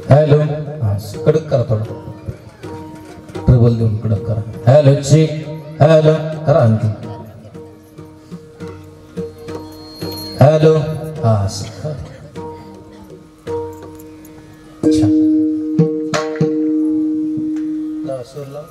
Hello कडक करा थोडं ट्रबल देऊन कडक करा हॅलो चेक हॅलो करा आणखी हॅलो हा अच्छा सोडला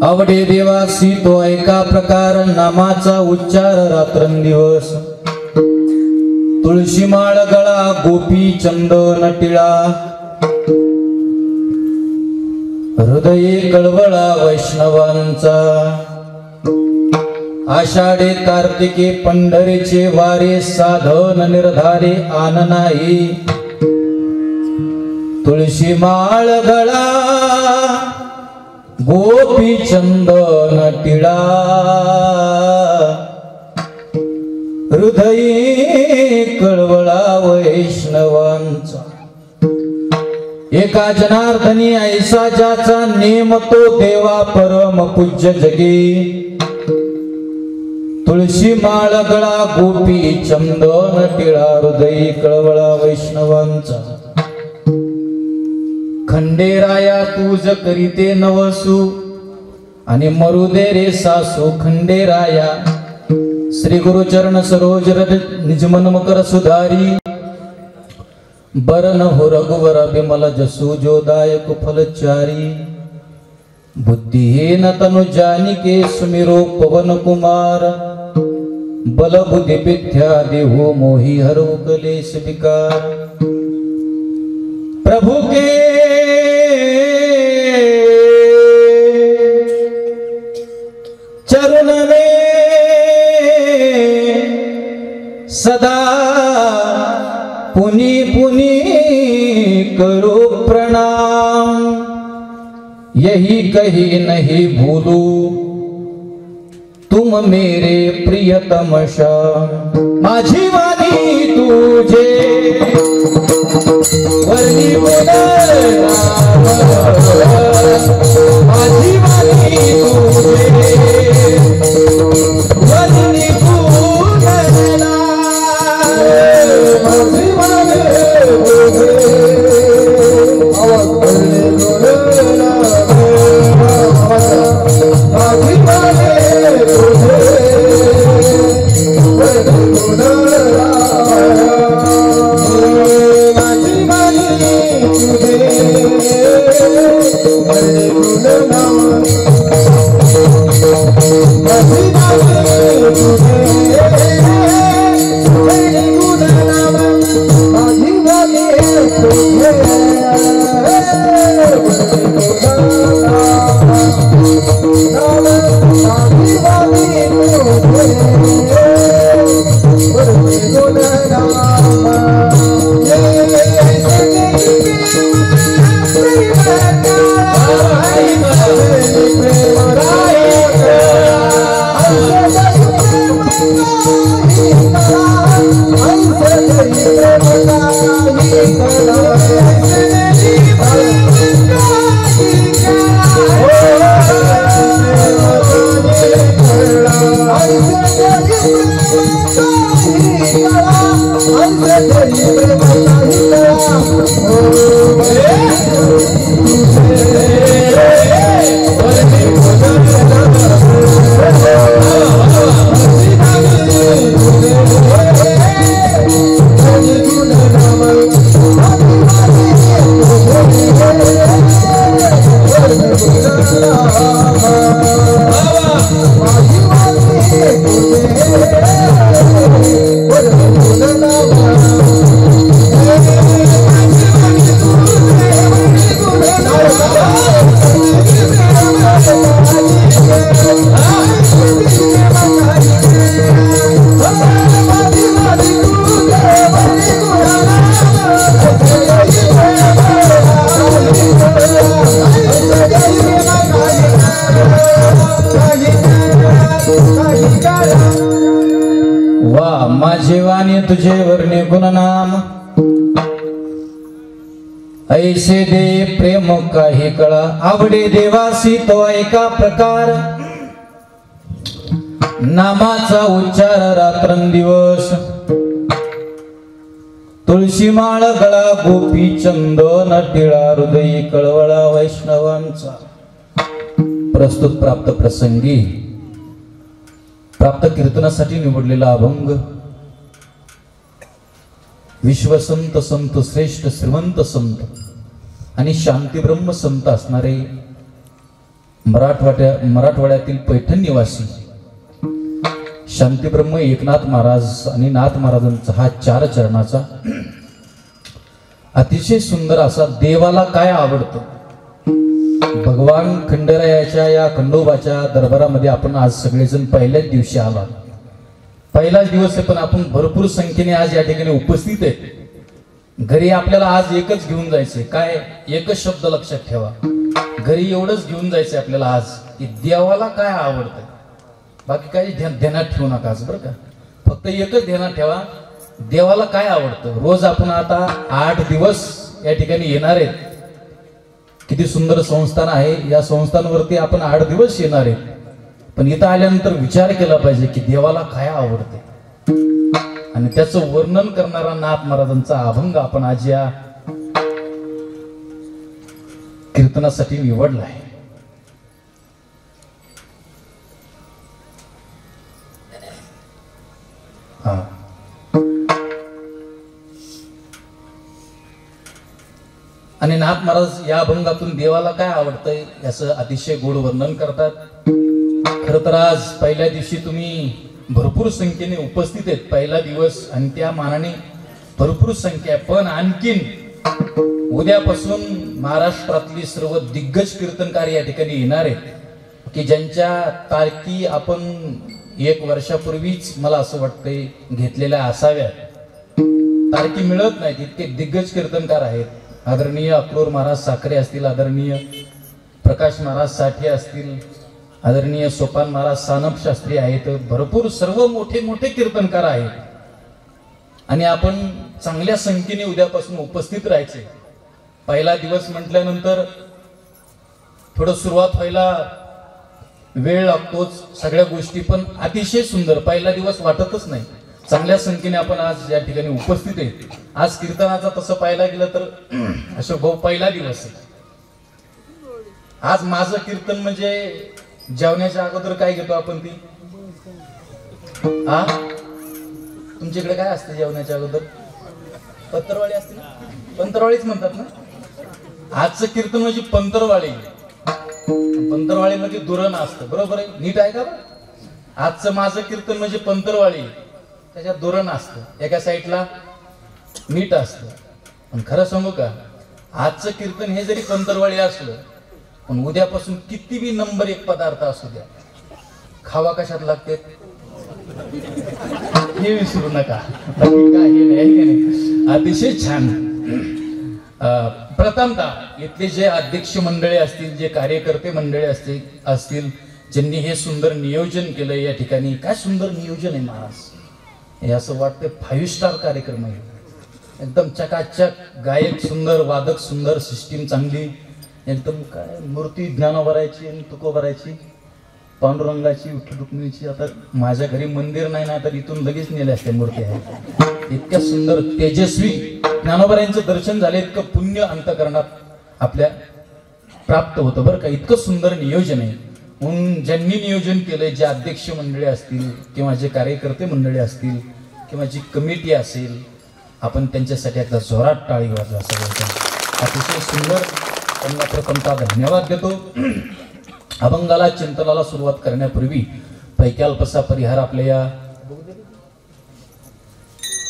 आवडे देवासी तो एका प्रकार नामाचा उच्चार रात्रंदिवस तुळशी माळ गळा गोपी चंदन टिळा हृदये कळवळा वैष्णवांचा आषाढे कार्तिके पंढरीचे वारे साधन निर्धारे आन नाही तुळशी माळ गळा गोपी चंदन टिळा हृदये कळवळा वैष्णवांचा एका जनार्दनी ऐसा ज्याचा नेम तो देवा परम पूज्य जगी तुळशी माळ गळा गोपी चंदन टिळा हृदये कळवळा वैष्णवांचा खंडेराया तुझ करीते नवसू आणि मरुदे रे सासू खंडेराया श्री गुरुचरण सरोज निजमन मकर सुधारी बरन हो रघुवर बिमल जसु जोदायक फलचारी बुद्धिहीन तनु जानिके सुमिरो पवन कुमार बल बुद्धि विद्या देहो मोहि हरो कलेश विकार प्रभु के चरण में सदा पुनि पुनि करो प्रणाम यही कही नहीं भूलू तुम मेरे प्रियतम श्याम माझी वाणी तुझे वर्णी बोला माझी वाणी तुझे वर्णी बोला माझी वाणी तुझे माझी वाणी माझे वाणी तुझे वर्णे गुणनाम, ऐसे दे प्रेम काही कळा, आवडे देवासी तो एका प्रकार, नामाचा उच्चार रात्रंदिवस, तुळशी माळ गळा गोपी चंदन टिळा, हृदयी कळवळा वैष्णवांचा. प्रस्तुत प्राप्त प्रसंगी प्राप्त कीर्तनासाठी निवडलेला अभंग विश्वसंत संत श्रेष्ठ श्रीमंत संत आणि शांतीब्रह्म संत असणारे मराठवाड्यातील पैठण निवासी शांतीब्रह्म एकनाथ महाराज आणि नाथ महाराजांचा हा 4 चरणाचा अतिशय सुंदर असा देवाला काय आवडतं, भगवान खंडेरायाच्या या खंडोबाच्या दरबारामध्ये आपण आज सगळेजण पहिल्याच दिवशी आला. पहिलाच दिवस आहे, पण आपण भरपूर संख्येने आज या ठिकाणी उपस्थित आहेत. घरी आपल्याला आज एकच घेऊन जायचंय, काय एकच शब्द लक्षात ठेवा, घरी एवढंच घेऊन जायचंय आपल्याला आज की देवाला काय आवडतं. बाकी काही ध्यानात ठेवू नका आज, बरं का. फक्त एकच ध्यानात ठेवा, देवाला काय आवडतं. रोज आपण आता 8 दिवस या ठिकाणी येणार आहेत. किती सुंदर संस्थान आहे, या संस्थानावरती आपण 8 दिवस येणार आहेत. पण इथं आल्यानंतर विचार केला पाहिजे की देवाला काय आवडते आणि त्याचं वर्णन करणारा नाथ महाराजांचा अभंग आपण आज या कीर्तनासाठी निवडला आहे. आणि नाथ महाराज या अभंगातून देवाला काय आवडतंय याचं अतिशय गोड वर्णन करतात. खर तर आज पहिल्या दिवशी तुम्ही भरपूर संख्येने उपस्थित आहेत, पहिला दिवस आणि त्या मानाने भरपूर संख्या आहे. पण आणखीन उद्यापासून महाराष्ट्रातली सर्व दिग्गज कीर्तनकार या ठिकाणी येणार आहेत की ज्यांच्या तारखी आपण 1 वर्षापूर्वीच मला असं वाटतंय घेतलेल्या असाव्या. तारखी मिळत नाहीत, इतके दिग्गज कीर्तनकार आहेत. आदरणीय अक्रोर महाराज साखरे असतील, आदरणीय प्रकाश महाराज साठे असतील, आदरणीय सोपान महाराज सानप शास्त्री आहेत, भरपूर सर्व मोठे मोठे कीर्तनकार आहेत. आणि आपण चांगल्या संख्येने उद्यापासून उपस्थित राहायचे. पहिला दिवस म्हटल्यानंतर थोडं सुरुवात व्हायला वेळ लागतोच, सगळ्या गोष्टी, पण अतिशय सुंदर पहिला दिवस वाटतच नाही. चांगल्या संख्येने आपण आज या ठिकाणी उपस्थित आहे. आज कीर्तनाचा तसं पाहायला गेलं तर अशोक भाऊ पहिला दिवस आहे. आज माझं कीर्तन म्हणजे जेवण्याच्या अगोदर काय घेतो आपण ती तुमच्याकडे काय असते जेवणाच्या अगोदर? पंतरवाळी असते ना, पंतरवाळीच म्हणतात ना. आजचं कीर्तन म्हणजे पंतरवाळी. पंतरवाळीमध्ये दुरण असतं, बरोबर आहे, नीट आहे का? आजचं माझं कीर्तन म्हणजे पंतरवाळी, त्याच्यात दुरण असतं, एका साईडला मीठ असतं. पण खरं सांगू का, आजचं कीर्तन हे जरी पंतरवाळी असलं पण उद्यापासून किती बी नंबर 1 पदार्थ असू द्या, खावा कशात लागते हे विसरू नका. काही नाही, अतिशय छान. प्रथमतः इथले जे अध्यक्ष मंडळी असतील, जे कार्यकर्ते मंडळी असतील ज्यांनी हे सुंदर नियोजन केलं या ठिकाणी, काय सुंदर नियोजन आहे महाराज. हे असं वाटतं 5 स्टार कार्यक्रम आहे. एकदम चकाचक, गायक सुंदर, वादक सुंदर, सिस्टीम चांगली, एकदम काय मूर्ती ज्ञानोबरायची आणि तुकोबरायची, पांडुरंगाची, विठ्ठल रुक्मिणीची. आता माझ्या घरी मंदिर नाही ना, तर इथून लगेच नेल्या असत्या मूर्ती आहेत. इतक्या सुंदर तेजस्वी ज्ञानोबरायांचं दर्शन झाले, इतकं पुण्य अंतकरणात आपल्या प्राप्त होतं बरं का. इतकं सुंदर नियोजन आहे. म्हणून ज्यांनी नियोजन केलंय, जे अध्यक्ष मंडळी असतील किंवा जे कार्यकर्ते मंडळी असतील किंवा जी कमिटी असेल, आपण त्यांच्यासाठी एकदा जोरात टाळी वाजवा सगळ्यांना. अतिशय सुंदर, त्यांना प्रथमतः धन्यवाद देतो. अभंगाला चिंतनाला सुरुवात करण्यापूर्वी पैकी अल्पसा परिहार आपल्या या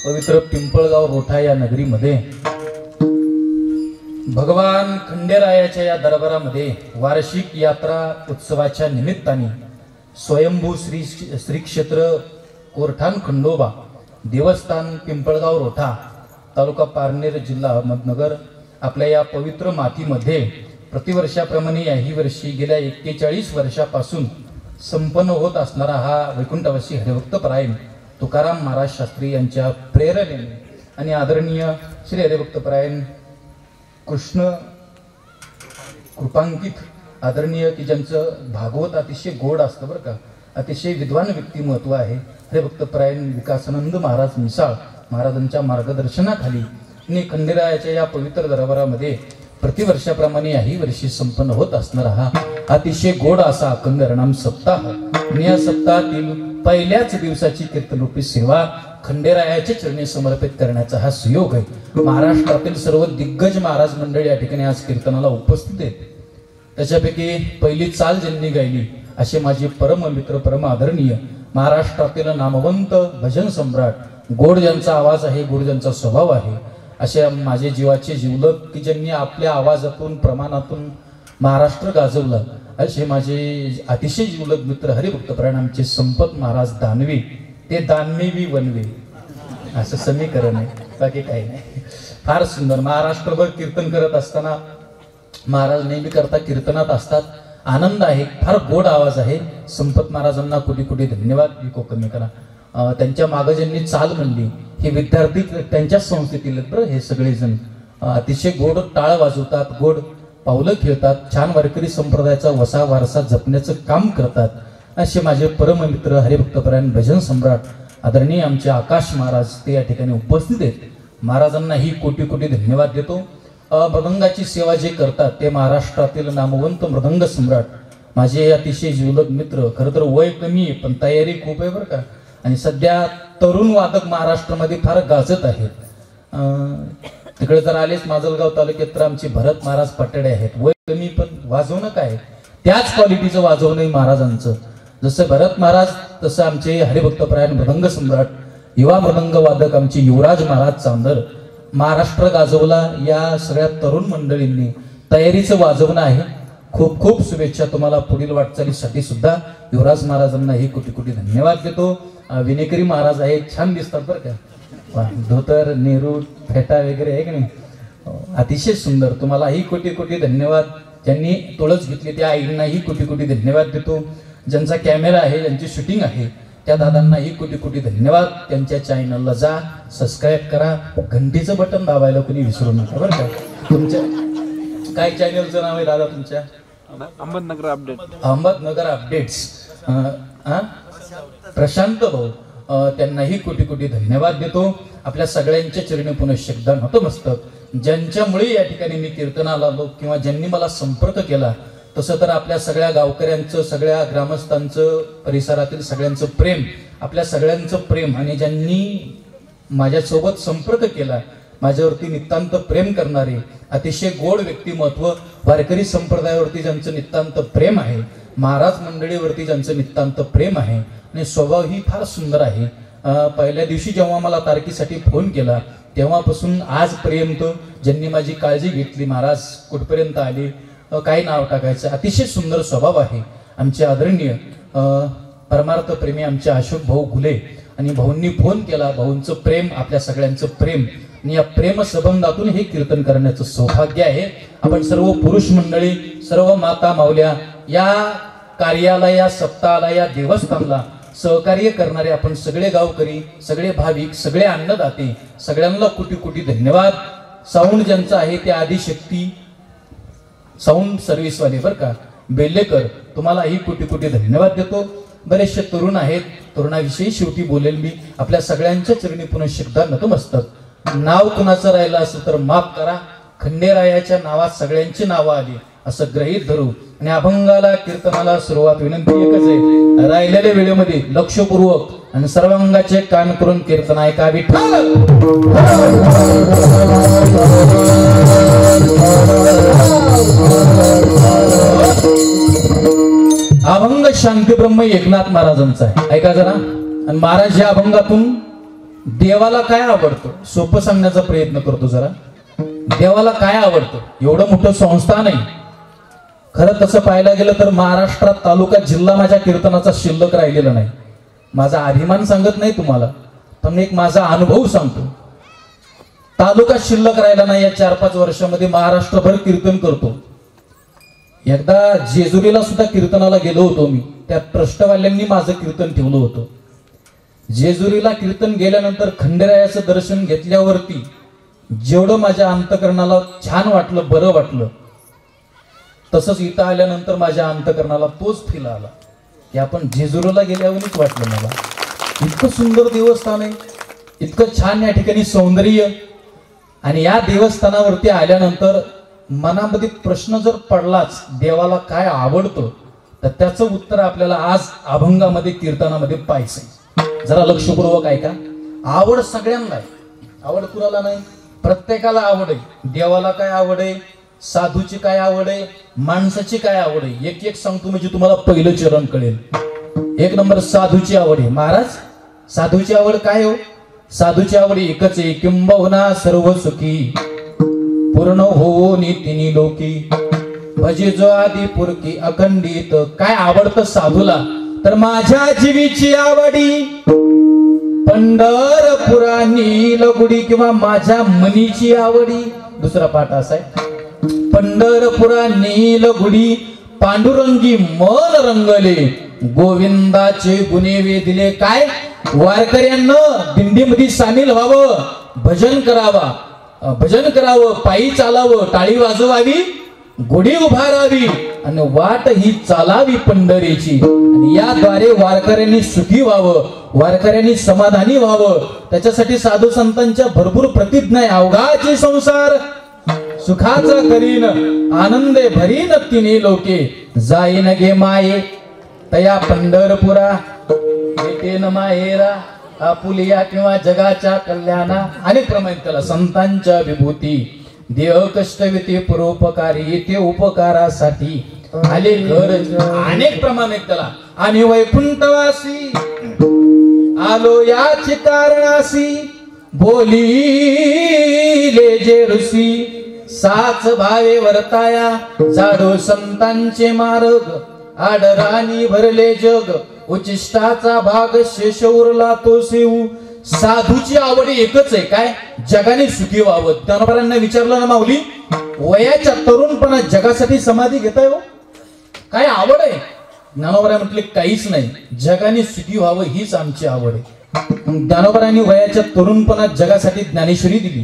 पवित्र पिंपळगाव रोठा या नगरीमध्ये भगवान खंडेरायाच्या या दरबारामध्ये वार्षिक यात्रा उत्सवाच्या निमित्ताने स्वयंभू श्री क्षेत्र कोरठाण खंडोबा देवस्थान पिंपळगाव रोठा तालुका पारनेर जिल्हा अहमदनगर आपल्या या पवित्र मातीमध्ये प्रतिवर्षाप्रमाणे याही वर्षी गेल्या 41 वर्षापासून संपन्न होत असणारा हा वैकुंठवासी हरिभक्त परायण तुकाराम महाराज शास्त्री यांच्या प्रेरणेने आणि आदरणीय श्री हरिभक्तपरायण कृष्ण कृपांकित आदरणीय की ज्यांचं भागवत अतिशय गोड असतं बरं का, अतिशय विद्वान व्यक्तिमत्व आहे हरिभक्तपरायण विकासानंद महाराज मिसाळ महाराजांच्या मार्गदर्शनाखाली आणि खंडेरायाच्या या पवित्र दरबारामध्ये प्रतिवर्षाप्रमाणे याही वर्षी संपन्न होत असणारा हा अतिशय गोड असा अखंड हरिनाम सप्ताह आणि या सप्ताहातील पहिल्याच दिवसाची कीर्तनरूपी सेवा खंडेरायाच्या चरणी समर्पित करण्याचा हा सुयोग आहे। महाराष्ट्रातील सर्व दिग्गज महाराज मंडळी या ठिकाणी आज कीर्तनाला उपस्थित आहेत। त्याच्यापैकी पहिली चाल ज्यांनी गायली असे माझे परम मित्र परम आदरणीय महाराष्ट्रातील नामवंत भजन सम्राट गोड ज्यांचा आवाज आहे, गोड ज्यांचा स्वभाव आहे, असे माझे जीवाचे जीवलक की ज्यांनी आपल्या आवाजातून प्रमाणातून महाराष्ट्र गाजवला असे माझे अतिशय जीवलक मित्र हरिभक्तपरायण आमचे संपत महाराज दानवे, ते दानवे बी वनवे असं समीकरण आहे, बाकी काही नाही। फार सुंदर महाराष्ट्रभर कीर्तन करत असताना महाराज नेहमी करता कीर्तनात असतात, आनंद आहे, फार गोड आवाज आहे। संपत महाराजांना कोटी कोटी धन्यवाद। मी कोकण करा त्यांच्या मागे ज्यांनी चाल म्हणली हे विद्यार्थी त्यांच्याच संस्थेतील बरं, हे सगळेजण अतिशय गोड टाळ वाजवतात, गोड पावलं खेळतात, छान वारकरी संप्रदायाचा वसा वारसा जपण्याचं काम करतात असे माझे परम मित्र हरिभक्तपरायण भजन सम्राट आदरणीय आमचे आकाश महाराज ते या ठिकाणी उपस्थित आहेत। महाराजांनाही कोटी कोटी धन्यवाद देतो। मृदंगाची सेवा जे करतात ते महाराष्ट्रातील नामवंत मृदंग सम्राट माझे अतिशय जीवलग मित्र। खरं तर वय कमी आहे पण तयारी खूप आहे बरं का, आणि सध्या तरुण वादक महाराष्ट्रामध्ये फार गाजत आहेत। तिकडे जर आलेच माजलगाव तालुक्यात तर आमचे भरत महाराज पटडे आहेत, वय कमी पण वाजवणं काय त्याच क्वालिटीचं वाजवणं महाराजांचं। जसं भरत महाराज तसं आमचे हरिभक्तपरायण मृदंग सम्राट युवा मृदंग वादक आमचे युवराज महाराज चांदर महाराष्ट्र गाजवला। या सगळ्या तरुण मंडळींनी तयारीचं वाजवणं आहे। खूप खूप शुभेच्छा तुम्हाला पुढील वाटचालीसाठी सुद्धा। युवराज महाराजांना ही कोटी कोटी धन्यवाद देतो। विनेकरी महाराज आहेत, छान दिसतात बरं का, धोतर नेहरू फेटा वगैरे आहे की नाही, अतिशय सुंदर। तुम्हालाही कोटी कोटी धन्यवाद। ज्यांनी तुळस घेतली त्या आईंनाही कोटी कोटी धन्यवाद देतो। ज्यांचा कॅमेरा आहे, ज्यांची शूटिंग आहे त्या दादांनाही कोटी कोटी धन्यवाद। त्यांच्या चॅनलला जा, सबस्क्राईब करा, घंटीचं बटन दाबायला कोणी विसरू नका बरं का। तुमच्या काय चॅनलचं नाव आहे दादा तुमच्या? Ahmednagar update, Ahmednagar updates. प्रशांत भाऊ त्यांनाही कोटी कोटी धन्यवाद देतो। आपल्या सगळ्यांच्या चरणी पुनश्च एकदा नतमस्तक। ज्यांच्यामुळे या ठिकाणी मी कीर्तनाला आलो किंवा ज्यांनी मला संपर्क केला तसं तर आपल्या सगळ्या गावकऱ्यांचं, सगळ्या ग्रामस्थांचं, परिसरातील सगळ्यांचं प्रेम, आपल्या सगळ्यांचं प्रेम, आणि ज्यांनी माझ्यासोबत संपर्क केला, माझ्यावरती नितांत प्रेम करणारे अतिशय गोड व्यक्तिमत्व, वारकरी संप्रदायावरती ज्यांचं नितांत प्रेम आहे, महाराज मंडळीवरती ज्यांचं नितांत प्रेम आहे आणि स्वभाव ही फार सुंदर आहे। पहिल्या दिवशी जेव्हा मला तारखेसाठी फोन केला तेव्हापासून आजपर्यंत ज्यांनी माझी काळजी घेतली, महाराज कुठपर्यंत आले, काय नाव टाकायचं, अतिशय सुंदर स्वभाव आहे। आमचे आदरणीय परमार्थ प्रेमी आमचे अशोक भाऊ घुले आणि भाऊंनी फोन केला, भाऊंचं प्रेम आपल्या सगळ्यांचं प्रेम, आणि या प्रेम संबंधातून हे कीर्तन करण्याचं सौभाग्य आहे। आपण सर्व पुरुष मंडळी, सर्व माता माऊल्या या कार्याला, या सप्ताहाला, या देवस्थानला सहकार्य करणारे आपण सगळे गावकरी, सगळे भाविक, सगळे अन्नदाते, सगळ्यांना कोटी कोटी धन्यवाद। साऊंड ज्यांचं आहे ते आदिशक्ती साऊंड सर्व्हिसवाले बरं का, बेल्लेकर, तुम्हालाही कोटी कोटी धन्यवाद देतो। बरेचसे तरुण आहेत, तरुणाविषयी शेवटी बोलेल मी। आपल्या सगळ्यांच्या चरणी पुनश्च एकदा नतमस्तक। नाव कुणाचं राहिलं असं तर माफ करा, खंडेरायाच्या नावात सगळ्यांची नावं आली असं गृहीत धरू आणि अभंगाला कीर्तनाला सुरुवात। विनंती एकच आहे, राहिलेल्या वेळेमध्ये लक्षपूर्वक आणि सर्वांगाचे कान करून कीर्तन ऐका। विठ्ठल अभंग शांतीब्रह्म एकनाथ महाराजांचा आहे, ऐका जरा। आणि महाराज या अभंगातून देवाला काय आवडतं सोपं सांगण्याचा प्रयत्न करतो जरा। देवाला काय आवडतं, एवढं मोठं संस्थान आहे। खरं तसं पाहायला गेलं तर महाराष्ट्रात तालुका जिल्हा माझ्या कीर्तनाचा शिल्लक राहिलेला नाही। माझा अभिमान सांगत नाही तुम्हाला, पण एक माझा अनुभव सांगतो। तालुका शिल्लक राहिला नाही या 4-5 वर्षामध्ये महाराष्ट्रभर कीर्तन करतो। एकदा जेजुरीला सुद्धा कीर्तनाला गेलो होतो मी, त्या ट्रस्टवाल्यांनी माझं कीर्तन ठेवलं होतं। जेजुरीला कीर्तन गेल्यानंतर खंडेरायाचं दर्शन घेतल्यावरती जेवढं माझ्या अंतकरणाला छान वाटलं, बरं वाटलं, तसंच इथं आल्यानंतर माझ्या अंतकरणाला तोच फील आला की आपण जेजुरीला गेल्यावरच वाटलं मला. इतकं सुंदर देवस्थान आहे, इतकं छान या ठिकाणी सौंदर्य. आणि या देवस्थानावरती आल्यानंतर मनामध्ये प्रश्न जर पडलाच, देवाला काय आवडतं, तर त्याचं उत्तर आपल्याला आज अभंगामध्ये, कीर्तनामध्ये पाहायचंय. जरा लक्षपूर्वक ऐका. आवड सगळ्यांना आहे, आवड कुणाला नाही? प्रत्येकाला आवड आहे. देवाला काय आवड आहे, साधूची काय आवड आहे, माणसाची काय आवड आहे, एक एक सांगतो म्हणजे तुम्हाला पहिलं चरण कळेल. एक नंबर साधूची आवड आहे. महाराज, साधूची आवड काय हो? साधूची आवड एकच आहे, किंबहुना सर्व सुखी पूर्ण हो नितीनी लोकी भजे जो आदि पुरकी अखंडित. काय आवडतं साधूला? तर माझ्या जीवीची आवडी पंढरपुरा नीलगुडी, किंवा माझ्या मनीची आवडी. दुसरा पाठ असा आहे, पंढरपुरा नीलगुडी पांडुरंगी मन रंगले गोविंदाचे गुणे वेदिले. काय? वारकऱ्यांना दिंडीमध्ये सामील व्हावं, भजन करावं, पायी चालावं, टाळी वाजवावी, गुढी उभारावी आणि वाट ही चालावी पंढरीची. आणि याद्वारे वारकऱ्यांनी सुखी व्हावं, वारकऱ्यांनी समाधानी व्हावं. त्याच्यासाठी साधू संतांच्या भरपूर प्रतिज्ञा आहे. अवघाचे संसार सुखाचा करीन, आनंदे भरीन तिने लोके जाईन गे माये तया पंढरपुरा येतेन माहेरा आपुलिया, किंवा जगाच्या कल्याणा. अनेक प्रमाणे त्याला संतांच्या विभूती देह कष्टविते परोपकारी, येते उपकारासाठी आले घर. अनेक प्रमाणे त्याला. आम्ही वैकुंठवासी आलो याची कारणासी बोलिले जे ऋषी साच भावे वर्ताया जाडो संतांचे मार्ग आडराणी भरले जग उचिष्टाचा भाग शेष उरला तो सेऊ. साधूची आवड एकच आहे, काय? जगाने सुखी व्हावं. ज्ञानोबांना विचारलं ना, माऊली वयाच्या तरुणपणात जगासाठी समाधी घेताय हो, काय आवड आहे? ज्ञानोबा म्हटले काहीच नाही, जगाने सुखी व्हावं हीच आमची आवड आहे. ज्ञानोबांनी वयाच्या तरुणपणात जगासाठी ज्ञानेश्वरी दिली,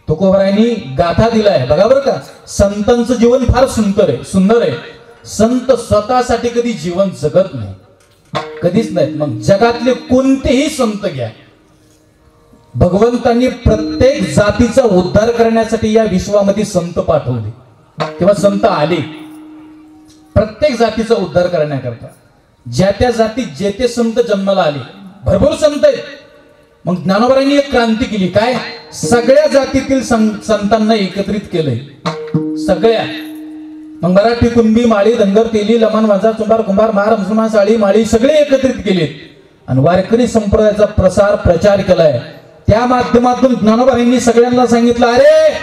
तुकोबारायांनी गाथा दिलाय. बघा बरं का, संतांचं जीवन फार सुंदर आहे. संत स्वतःसाठी कधी जीवन जगत नाही, कधीच नाही. मग जगातले कोणतेही संत घ्या, भगवंतांनी प्रत्येक जातीचा उद्धार करण्यासाठी या विश्वामध्ये संत पाठवले किंवा संत आले, प्रत्येक जातीचा उद्धार करण्याकरता. ज्या त्या जातीत जे ते संत जन्माला आले, भरपूर संत आहेत. मग ज्ञानोबांनी एक क्रांती केली, काय? सगळ्या जातीतील संतांना एकत्रित केलंय, सगळ्या. मग मराठी, कुणबी, माळी, धनगर, तेली, लमाण, वाजा, चुंबार, कुंभार, महार, मुसलमान, साळी, माळी सगळे एकत्रित केलेत आणि वारकरी संप्रदायाचा प्रचार केलाय. त्या माध्यमातून ज्ञानोबांनी सगळ्यांना सांगितलं, अरे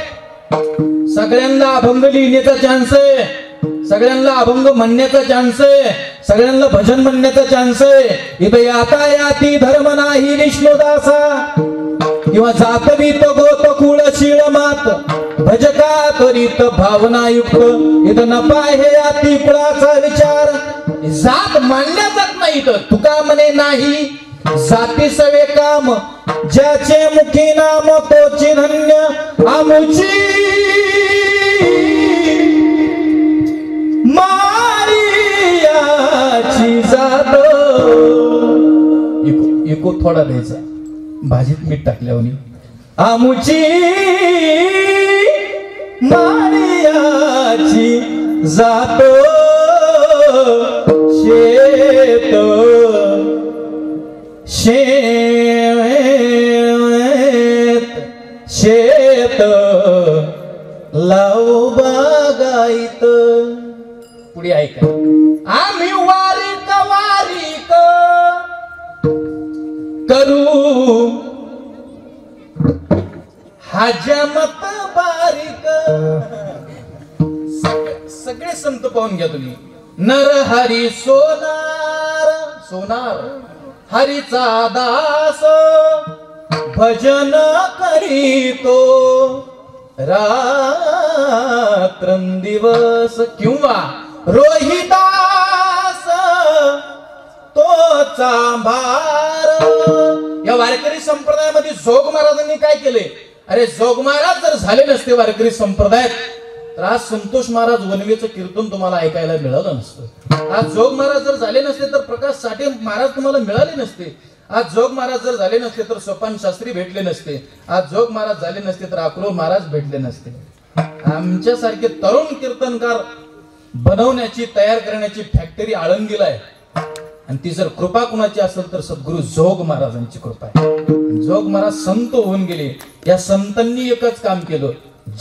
सगळ्यांना अभंग लिहिण्याचा चान्स आहे, सगळ्यांना अभंग म्हणण्याचा चान्स आहे, सगळ्यांना भजन म्हणण्याचा चान्स आहे. इथे याता याती धर्म नाही विष्णुदासा, किंवा जातवीत गोत कुळ शीळ मात भजका त्वरित भावनायुक्त. इथं नपा हे याती कुळाचा विचार, जात मानल्या जात नाही. तर तुका म्हणे नाही जाती सवे काम, ज्याचे मुखी नाम तोची धन्य. आमुची मारियाची जात. इको थोडा द्यायचा, भाजीत मीठ टाकल्यावर. आमुची मारियाची जात शेत शेत लावू बागायत. पुढे ऐका, आम्ही वारीक करू हजामत बारीक. सगळे संत पाहून घ्या तुम्ही. नर हरी सोनार हरीचा दास भजन करीतो रात्रंदिवस. किंवा रोहिदास तोचा भार वारकरी संप्रदायामध्ये जोग महाराजांनी काय केले? अरे जोग महाराज जर झाले नसते वारकरी संप्रदायात तर आज संतोष महाराज वनवेचं कीर्तन तुम्हाला ऐकायला मिळालं नसतं. आज जोग महाराज जर झाले नसते तर प्रकाश साठे महाराज तुम्हाला मिळाले नसते. आज जोग महाराज जर झाले नसते तर सोपान शास्त्री भेटले नसते. आज जोग महाराज झाले नसते तर अक्रोल महाराज भेटले नसते. आमच्यासारखे तरुण कीर्तनकार बनवण्याची तयार करण्याची फॅक्टरी आळंदीला आहे. आणि ती जर कृपा कुणाची असेल तर सद्गुरु जोग महाराजांची कृपा आहे. जोग महाराज संत होऊन गेले. या संतांनी एकच काम केलं,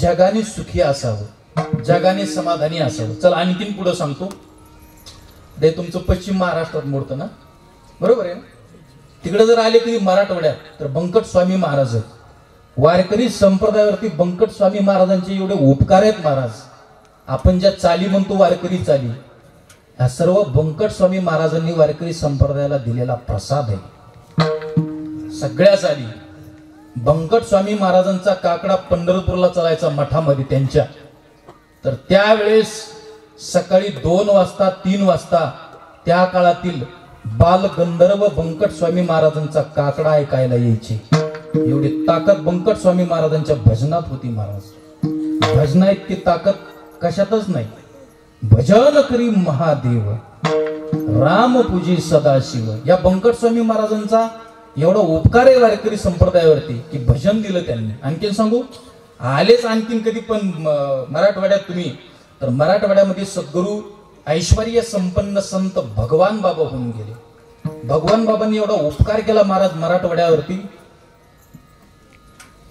जगाने सुखी असावं, जगाने समाधानी असावं. चला आणखीन पुढे सांगतो. ते तुमचं पश्चिम महाराष्ट्रात मोडतं ना, बरोबर आहे. तिकडे जर आले कधी मराठवाड्यात तर बंकट स्वामी महाराज आहेत. वारकरी संप्रदायावरती बंकट स्वामी महाराजांचे एवढे उपकार आहेत महाराज. आपण ज्या चाली म्हणतो वारकरी चाली, ह्या सर्व बंकट स्वामी महाराजांनी वारकरी संप्रदायाला दिलेला प्रसाद आहे. सगळ्या चाली बंकट स्वामी महाराजांचा काकडा पंढरपूरला चालायचा मठामध्ये त्यांच्या, तर त्यावेळेस सकाळी 2 वाजता 3 वाजता त्या काळातील बाल गंधर्व बंकट स्वामी महाराजांचा काकडा ऐकायला यायचे. एवढी ताकद बंकट स्वामी महाराजांच्या भजनात होती महाराज. भजना इतकी ताकद कशातच नाही. भजन करी महादेव राम पूजी सदाशिव. या बंकट स्वामी महाराजांचा एवढा उपकार आहे वारकरी संप्रदायावरती की भजन दिलं त्यांनी. आणखीन सांगू, आलेच आणखीन कधी पण मराठवाड्यात तुम्ही, तर मराठवाड्यामध्ये सद्गुरू ऐश्वर्य संपन्न संत भगवान बाबा होऊन गेले. भगवान बाबांनी एवढा उपकार केला महाराज मराठवाड्यावरती.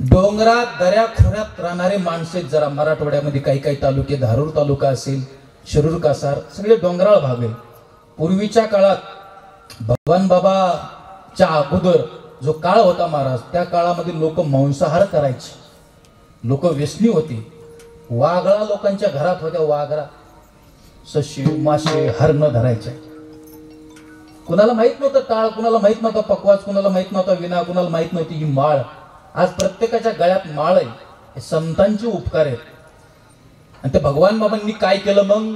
डोंगरात दऱ्या खोऱ्यात राहणारे माणसे जरा मराठवाड्यामध्ये काही काही तालुके, धारूर तालुका असेल, शिरूर कासार, सगळे डोंगराळ भाग आहे. पूर्वीच्या काळात भगवान बाबाच्या अगोदर जो काळ होता महाराज, त्या काळामध्ये लोक मांसाहार करायचे, लोक व्यसनी होती. वाघळा लोकांच्या घरात होत्या. वाघळा सशी मासे हरण धरायचे. कुणाला माहित नव्हतं टाळ, कुणाला माहित नव्हता पकवास, कुणाला माहित नव्हता विना, कुणाला माहित नव्हती ही माळ. आज प्रत्येकाच्या गळ्यात माळ आहे. हे संतांचे उपकार आहेत. आणि ते भगवान बाबांनी काय केलं मग,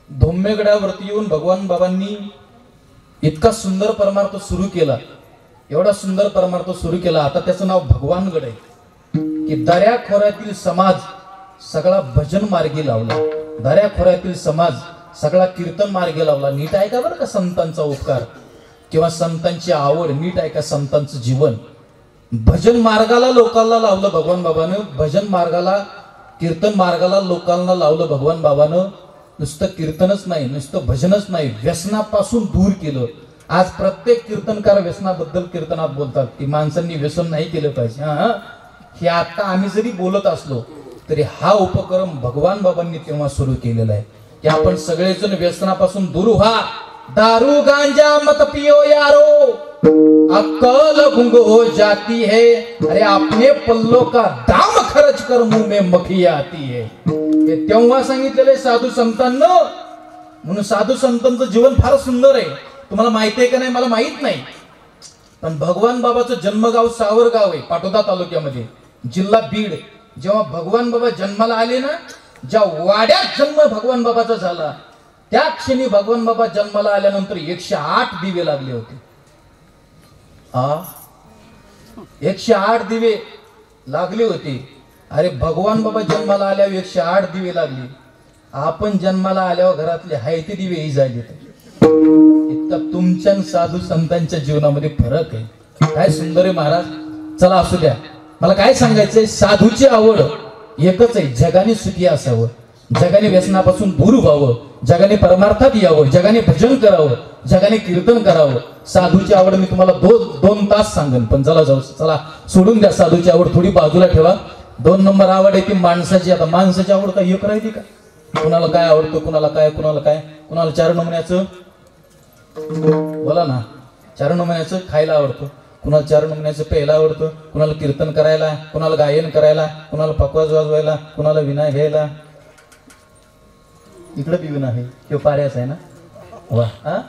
धोम्यगडावरती येऊन भगवान बाबांनी इतका सुंदर परमार्थ सुरू केला, एवढा सुंदर परमार्थ सुरू केला. आता त्याचं नाव भगवानगड आहे. की दऱ्या खोऱ्यातील समाज सगळा भजन मार्गी लावला, दऱ्या खोऱ्यातील समाज सगळा कीर्तन मार्गी लावला. नीट ऐका बरं का संतांचा उपकार किंवा संतांची आवड, नीट ऐका संतांचं जीवन. भजन मार्गाला लोकांना लावलं भगवान बाबानं. भजन मार्गाला, कीर्तन मार्गाला लोकांना लावलं भगवान बाबानं. नुसतं कीर्तनच नाही, नुसतं भजनच नाही, व्यसनापासून दूर केलं. आज प्रत्येक कीर्तनकार व्यसनाबद्दल कीर्तनात बोलतात की माणसांनी व्यसन नाही केलं पाहिजे. हे आता आम्ही जरी बोलत असलो तरी हा उपक्रम भगवान बाबांनी तेव्हा सुरू केलेला आहे की आपण सगळेजण व्यसनापासून दूर व्हा. दारू गांजा मत पियो यारो, अक्कल गुंग हो जाती है. अरे अपने पल्लों का दाम खर्च कर मुंह में मखिया आती है. ते तेव्हा सांगितलेले साधू संतांना. म्हणून साधू संतांचं जीवन फार सुंदर आहे. तुम्हाला माहिती आहे का नाही मला माहित नाही, पण भगवान बाबाचं जन्मगाव सावरगाव आहे पाटोदा तालुक्यामध्ये, जिल्हा बीड. जेव्हा भगवान बाबा जन्माला आले ना, ज्या वाड्यात जन्म भगवान बाबाचा झाला त्या क्षणी भगवान बाबा जन्माला आल्यानंतर 108 दिवे लागले होते. 108 दिवे लागले होते. अरे भगवान बाबा जन्माला आल्यावर 108 दिवे लागले. आपण जन्माला आल्यावर घरातले हाय ते दिवेही झाले. इतका तुमच्या साधू संतांच्या जीवनामध्ये फरक आहे. काय सुंदर आहे महाराज. चला असू द्या, मला काय सांगायचंय, साधूची आवड एकच आहे, जगाने सुखी असावं, जगाने व्यसनापासून दूर व्हावं, जगाने परमार्थात यावं, जगाने भजन करावं, जगाने कीर्तन करावं. साधूची आवड मी तुम्हाला 2 तास सांगेन, पण चला जाऊ, चला सोडून द्या साधूची आवड, थोडी बाजूला ठेवा. 2 नंबर आवड आहे ती माणसाची. आता माणसाची आवड काय एक राहिली का? कुणाला काय आवडतं, कुणाला काय, कुणाला काय, कुणाला 4 नमुन्याचं बोला ना, 4 नमुन्याचं खायला आवडतं, कुणाला 4 नमुन्याचं प्यायला आवडतं, कुणाला कीर्तन करायला, कुणाला गायन करायला, कुणाला पकवाज वाजवायला, कुणाला विना घ्यायला. इकडे बी विना आहे, किंवा पाऱ्याचा आहे ना. वा, हा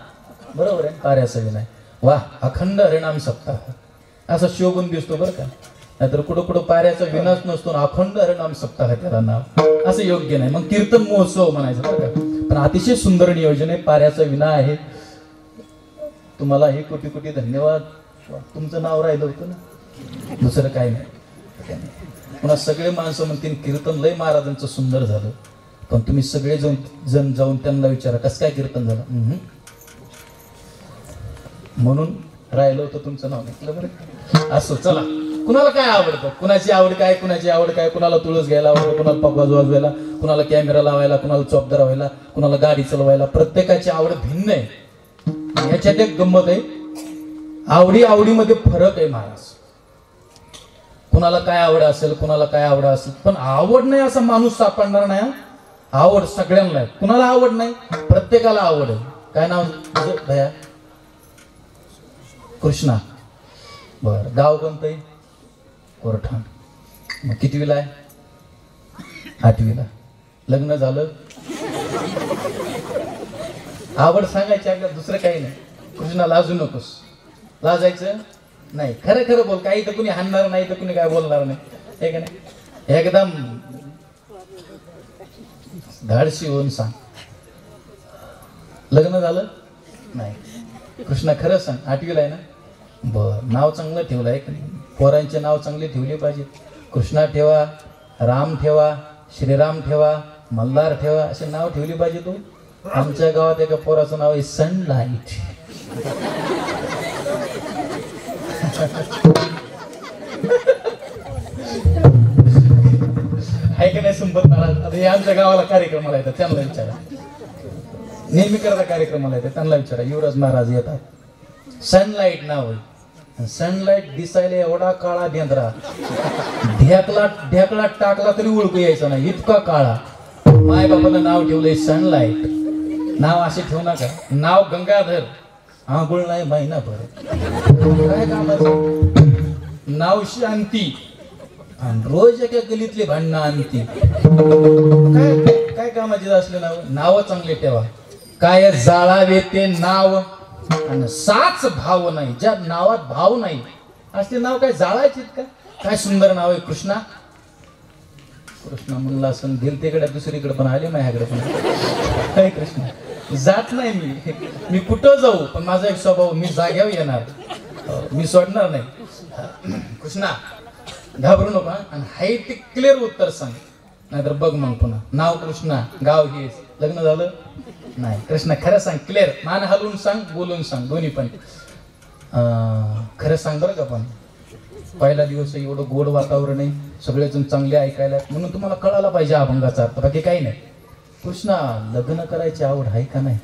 बरोबर आहे, पाऱ्याचा विना आहे. वा, अखंड हरिनाम सप्ताह असा शोभून दिसतो बरं का. नाहीतर कुठं कुठं पाऱ्याचा विनाच नसतो, अखंड हरिनाम सप्ताह त्याला नाव, असं योग्य नाही. मग कीर्तन महोत्सव म्हणायचं बरं का. पण अतिशय सुंदर नियोजन आहे. पाऱ्याचा विना आहे. तुम्हाला हे कोटी कोटी धन्यवाद. तुमचं नाव राहिलं होतं ना, दुसरं काही नाही. पुन्हा सगळे माणसं म्हणतील कीर्तन लय महाराजांचं सुंदर झालं, पण तुम्ही सगळे जण जाऊन त्यांना विचारा कसं काय कीर्तन झालं. म्हणून राहिलं होतं तुमचं नाव घेतलं बरं. असो, चला. कुणाला काय आवडतं, कुणाची आवड काय, कुणाची आवड काय, कुणाला तुळस घ्यायला आवडतं, कुणाला पगवाज वाजवायला, कुणाला कॅमेरा लावायला, कुणाला चॉपदार व्हायला, कुणाला गाडी चालवायला. प्रत्येकाची आवड भिन्न आहे. याच्यात एक गंमत आहे, आवडीमध्ये फरक आहे महाराज. कुणाला काय आवड असेल, कुणाला काय आवड असेल, पण आवड नाही असा माणूस सापडणार नाही. आवड सगळ्यांना आहे. कुणाला आवड नाही, प्रत्येकाला आवड आहे. काय नाव तुझं भया? कृष्णा. बर, गाव कोणतं आहे? कोरठाण. मग कितवीला आहे? 8वीला. लग्न झालं? आवड सांगायची आपल्याला, दुसरं काही नाही. कृष्णा लाजू नकोस, लाजायचं नाही. खरं खरं बोल, काही तर कुणी हाणणार नाही, तर कुणी काय बोलणार नाही, हे का नाही? एकदम धाडशी होऊन सांग. लग्न झालं? नाही. कृष्णा खरं सांग, 8वीला आहे ना? बर, नाव चांगलं ठेवलं आहे का नाही? पोरांचे नाव चांगले ठेवले पाहिजे. कृष्णा ठेवा, राम ठेवा, श्रीराम ठेवा, मल्हार ठेवा, असे नाव ठेवले पाहिजे. तू आमच्या गावात एका पोराचं नाव आहे सनलाइट. आहे का नाही संपत महाराज? आता हे आमच्या गावाला कार्यक्रमाला येतात, त्यांना विचारा. नेहमी करता कार्यक्रमाला येतात, त्यांना विचारा. युवराज महाराज येतात. सनलाइट नाव आहे. सनलाइट दिसायला एवढा काळा बेंद्रा, ढेकला टाकला तरी ओळखू यायचा नाही, इतका काळा. माय बापानं नाव ठेवलंय सनलाइट. नाव असे ठेवू नका. नाव गंगाधर, आंघोळ नाही महिनाभर. काय कामाचं? नाव शांती, आणि रोज एका गलीतली भांडणं आणती. काय कामाचे असले नाव? नाव चांगले ठेवा. काय जाळावे ते नाव, आणि साच भाव नाही. ज्या नावात भाव नाही असले नाव काय जाळायचे का? काय सुंदर नाव आहे कृष्णा. कृष्णा म्हणला असं गेलतेकडे दुसरीकडे पण आले, माझ्याकडे पण. काय कृष्णा? जात नाही मी कुठं जाऊ, पण माझा एक स्वभाव, मी जाग्यावर येणार, मी सोडणार नाही. कृष्णा घाबरू नका, आणि हाय ते क्लिअर उत्तर सांग, नाहीतर बघ मग पुन्हा. नाव कृष्णा, गाव हेच, लग्न झालं नाही. कृष्णा खरं सांग, क्लिअर. मान हलवून सांग, बोलून सांग, दोन्ही पण. खरं सांग बरं का. पण पहिला दिवस एवढं गोड वातावरण आहे, सगळेजण चांगले ऐकायला, म्हणून तुम्हाला कळायला पाहिजे अभंगाचा अर्थ, बाकी काही नाही. कृष्णा लग्न करायची आवड आहे का नाही?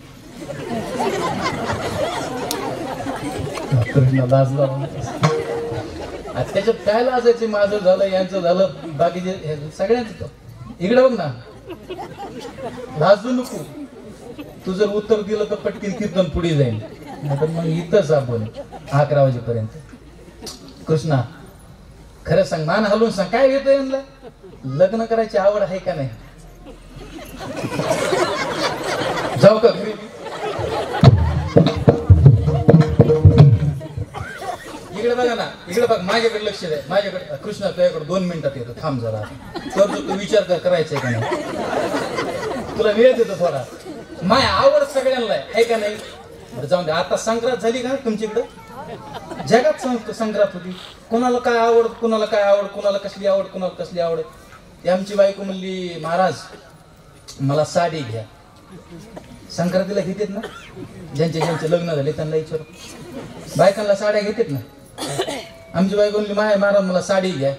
कृष्णा लाजला. त्याच्यात काय लाजायचे? माझं झालं, यांचं झालं, बाकीचे सगळ्यांचं. इकडे बघ ना, लाजू नको. तू जर उत्तर दिलं तर पटकीन कीर्तन पुढे जाईल, नाहीतर मग इथंच आपण 11 वाजेपर्यंत. कृष्णा खरं सांग, मान हलवून सांग, काय घेतो यांना? लग्न करायची आवड आहे का नाही? जाऊ का घरी? इकडे बघा ना, इकडे बघ, माझ्याकडे लक्ष द्या. माझ्याकडे कृष्णा, तुझ्याकडे 2 मिनिटात येतो, थांब जरा. तर तू विचार करायचंय का नाही? तुला वेळ देतो थोडा. माय आवड सगळ्यांना आहे का नाही? जाऊन दे. आता संक्रांत झाली का तुमच्याकडं? जगात संक्रांत होती. कोणाला काय आवड, कुणाला काय आवड, कुणाला कसली आवड, कुणाला कसली आवड. ती आमची बायको म्हणली, महाराज मला साडी घ्या. संक्रांतीला घेतात ना, ज्यांचे लग्न झाले त्यांना विचारू, बायकांना साड्या घेतात ना. आमची बायको म्हणली, महाराज मला साडी घ्या.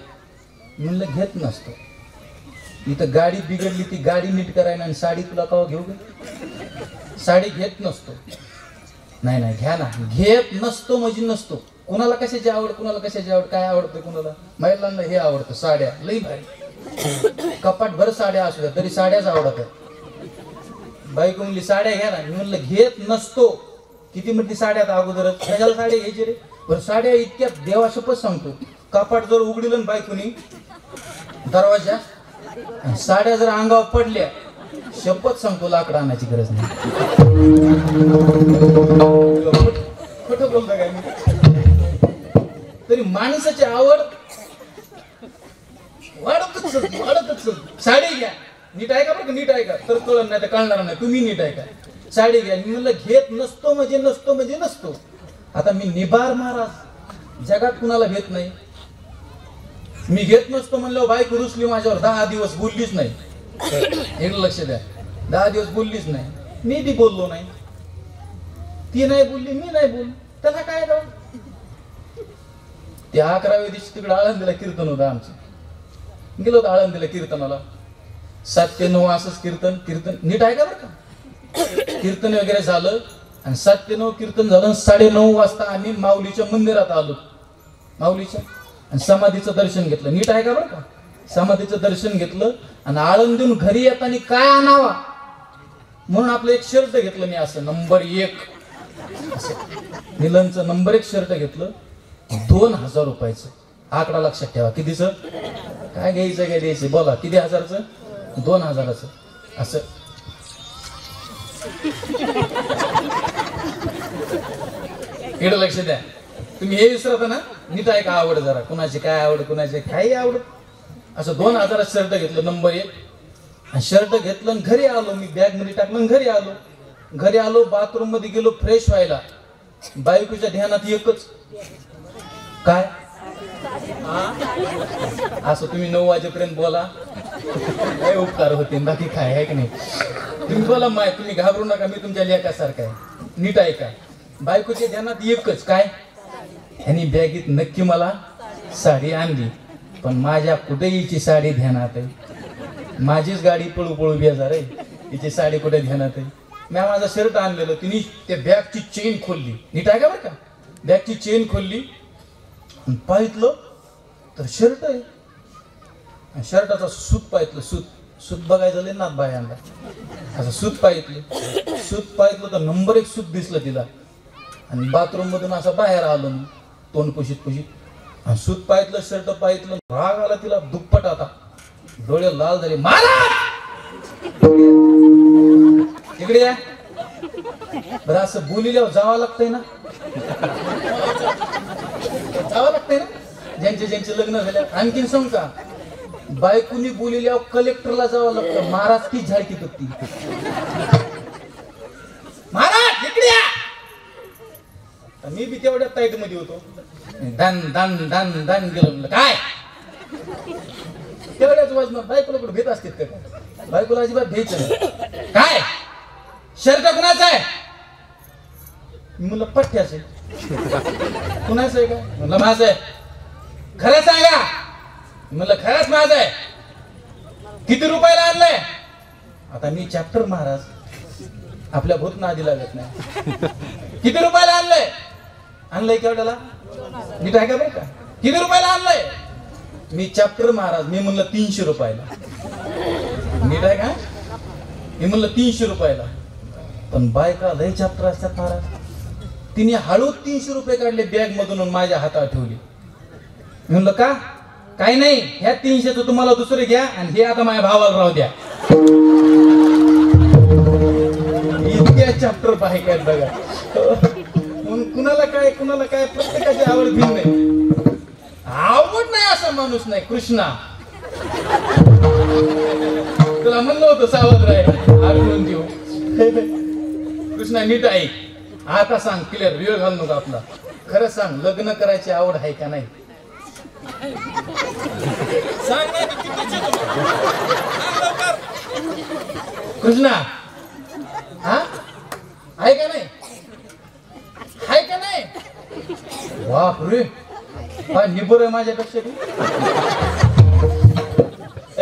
म्हणलं घेत नसतो. इथं गाडी बिघडली, ती गाडी नीट करायला, आणि साडी तुला कवा घेऊ ग? साडी घेत नसतो. नाही घ्या ना. घेत नसतो म्हणजे नसतो. कुणाला कशाची आवड, कुणाला कशाची आवड, काय आवडतं कुणाला? महिलांना हे आवडतं, साड्या लई भारी, कपाट भर साड्या असू द्या तरी साड्याच आवडत. बायको म्हणली साड्या घ्या ना. मी म्हणलं घेत नसतो. किती म्हणते साड्यात अगोदरच, कशाला साड्या घ्यायची रे? बरं साड्या इतक्या देवाशपथ सांगतो, कपाट जर उघडलं बायकोनी दरवाजा, साड्या जर अंगावर पडल्या, शपथ सांगतो लाकड आणायची गरज नाही. खोटं बोलतो काय मी? तरी माणसाची आवड वाढतच. साडी घ्या, नीट ऐका बरं का, नीट ऐका तर कळलं, नाही तर कळणार नाही. तुम्ही नीट ऐका. साडी घ्या. मी म्हणलं घेत नसतो म्हणजे नसतो म्हणजे नसतो. आता मी निबार महाराज, जगात कुणाला घेत नाही. मी घेत नसतो म्हणल्यावर बायको रुसली माझ्यावर, 10 दिवस बोललीच नाही. एक लक्ष द्या, 10 दिवस बोललीच नाही. मी बी बोललो नाही, ती नाही बोलली, मी नाही बोललो, त्याला काय राव. त्या 11व्या दिवशी तिकडे आळंदीला कीर्तन होतं आमचं. गेलो होतो आळंदीला कीर्तनाला. 7 ते 9 असंच कीर्तन नीट आहे का बरं का. कीर्तन वगैरे झालं आणि 7 ते 9 कीर्तन झालं. 9:30 वाजता आम्ही माऊलीच्या मंदिरात आलो. माऊलीच्या आणि समाधीचं दर्शन घेतलं. नीट आहे का बरं का. समाधीचं दर्शन घेतलं आणि आळंदीहून घरी येताना काय आणावा म्हणून आपलं एक शर्ट घेतलं मी, असं नंबर 1 मिलनचं नंबर 1 शर्ट घेतलं. 2000 रुपयाचं. आकडा लक्षात ठेवा. कितीचं काय घ्यायचं काय द्यायचं बोला. किती हजारचं. 2000चं. असं इकडे लक्ष द्या. तुम्ही हे विसरता ना. नीट आहे का. आवड जरा कुणाची काय आवड, कुणाची काही आवड. असं 2000 शर्ट घेतलं नंबर 1. शर्ट घेतलं आणि घरी आलो. मी बॅग मध्ये टाकलं आणि घरी आलो. बाथरूम मध्ये गेलो फ्रेश व्हायला. बायकोच्या ध्यानात एकच काय. असं तुम्ही 9 वाजेपर्यंत बोला, काय उपकार होते, बाकी काय आहे की नाही. तुम्ही बोला माय, तुम्ही घाबरू नका, मी तुमच्या लेकासारखा आहे. नीट आहे का. बायकोच्या ध्यानात एकच काय. ह्यांनी बॅगीत नक्की मला साडी आणली, पण माझ्या कुठे हिची साडी ध्यानात आहे. माझीच गाडी पळू पळू बेजार आहे, हिची साडी कुठे ध्यानात आहे. मी माझा शर्ट आणलेलं, तिने त्या बॅगची चेन खोलली. नीट आहे का बरं का. बॅगची चेन खोलली, पाहितलं तर शर्ट आहे. शर्टाचा सूत पाहितलं. सूत बघायचं लय ना बायांना. असं सूत पाहितलं तर नंबर 1 सूत दिसलं तिला. आणि बाथरूम मधून असं बाहेर आलो मी, तोंड पुशीत. आणि सूत पाहितलं, शर्ट पाहितलं. राग आला तिला दुप्पट. आता डोळे लाल झाले. महाराज इकडे या बरं. असं बोलिल्यावर जावं लागतंय ना. जावं लागतंय ना. ज्यांचे लग्न झाले. आणखीन सांग का, बायकोनी बोलिल्यावर कलेक्टरला जावं लागतं. महाराज की झाडकी पत्ती. महाराज इकडे या. मी बी तेवढ्या टाईट मध्ये होतो. दान दान दान दान गेलो. म्हणलं काय तेवढ्याच वजनात. बायकोला कुठे भेट असते का. बायकोला अजिबात घ्यायचं नाही. काय शर्ट कुणाचा आहे. मी म्हणलं पठ्ठ्याच आहे. कुणाचं आहे का. म्हणलं माझं आहे. खरं सांगा. म्हणलं खरंच माझं आहे. किती रुपयाला आणलंय. आता मी चॅप्टर महाराज, आपल्या भूत नादी लागत नाही. किती रुपयाला आणलंय केवढ्याला. नीट आहे का बरं का. किती रुपयाला आणलंय. मी चॅप्टर महाराज. मी म्हणलं 300 रुपयाला. नीट आहे का. मी म्हणलं 300 रुपयाला. पण बायका लय चॅप्टर असतात महाराज. तिने हळूच 300 रुपये काढले बॅग मधून माझ्या हातात ठेवली. मी म्हणलं का. काही नाही, ह्या 300चं तुम्हाला दुसरे घ्या आणि हे आता माझ्या भावाला राहू द्या. इतक्या चॅप्टर बायका आहेत बघा. कुणाला काय प्रत्येकाची आवड भिन्न आहे. आवड नाही असा माणूस नाही. कृष्णा तुला म्हणलं होतं सावध राय आढळून देऊ. कृष्णा नीट ऐक. आता सांग क्लिअर, वेळ घालू नका आपला. खरं सांग, लग्न करायची आवड आहे का नाही. सांग नाही कृष्णा. हा आहे का नाही. आहे का नाही. बापरे काय निबर आहे माझ्यापेक्षा.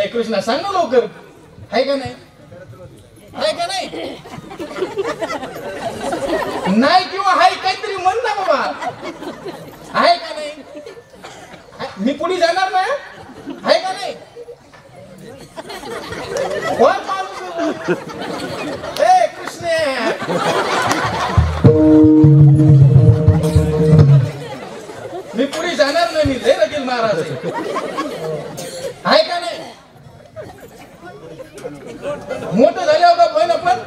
ए कृष्णा सांग ना लवकर. आहे का नाही. आहे का नाही. नाही किंवा हाय काहीतरी म्हण ना बाबा. आहे का नाही. मी पुढे जाणार ना. आहे का नाही. कोण माणूस. ए कृष्ण मी पुढे जाणार नाही. मी लय रगेल महाराज आहे का नाही. मोठं झाल्यावर का पण आपण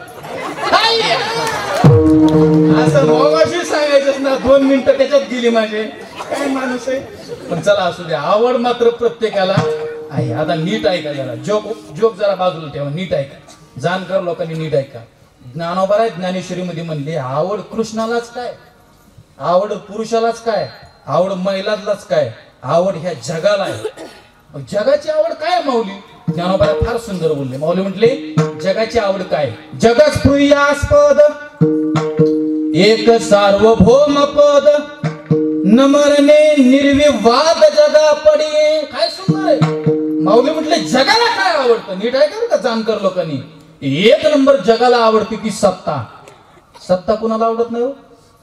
असं मगाशी सांगायचं ना. 2 मिनिटं त्याच्यात गेली माझे. काय माणूस आहे. पण चला असू द्या. आवड मात्र प्रत्येकाला आहे. आता नीट ऐका जरा. जोक जरा बाजूला ठेवा. नीट ऐका. जाणकार लोकांनी नीट ऐका. ज्ञानोबा ज्ञानेश्वरी मध्ये म्हणले आवड कृष्णालाच काय, आवड पुरुषालाच काय, आवड महिलांनाच काय, आवड ह्या जगाला आहे. मग जगाची आवड काय माऊली? ज्ञानोबा फार सुंदर बोलले. माऊली म्हटले जगाची आवड काय? जगच प्रियास्पद एक सार्वभौम पद न मरणे निर्विवाद जगा पडिये. काय सुंदर आहे. माऊली म्हटले जगाला काय आवडतं? नीट आहे का जाणकार लोकांनी? एक नंबर जगाला आवडते ती सत्ता. सत्ता कुणाला आवडत नाही हो?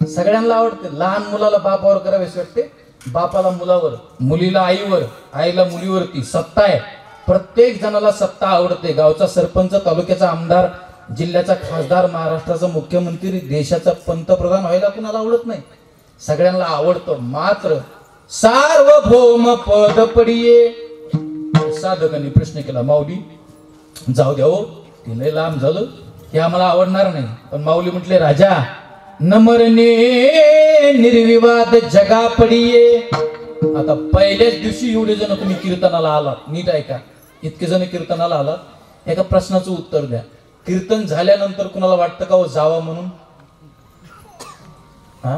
सगळ्यांना आवडते. लहान मुलाला बापावर करावेसे वाटते, बापाला मुलावर, मुलीला आईवर, आईला मुलीवरती. सत्ता आहे. प्रत्येक जणाला सत्ता आवडते. गावचा सरपंच, तालुक्याचा आमदार, जिल्ह्याचा खासदार, महाराष्ट्राचा मुख्यमंत्री, देशाचा पंतप्रधान व्हायला कुणाला आवडत नाही? सगळ्यांना आवडतं. मात्र सार्वभौम पद पडिये. साधकांनी प्रश्न केला, माऊली जाऊ द्या हो, ते लय लांब झालं, हे आम्हाला आवडणार नाही. पण माऊली म्हटले राजा न मरणे निर्विवाद जगा पडिये. आता पहिल्याच दिवशी एवढे जण तुम्ही कीर्तनाला आलात, नीट ऐका, इतके जण कीर्तनाला आलात. एका प्रश्नाचं उत्तर द्या. कीर्तन झाल्यानंतर कुणाला वाटतं का हो जावं म्हणून? हा,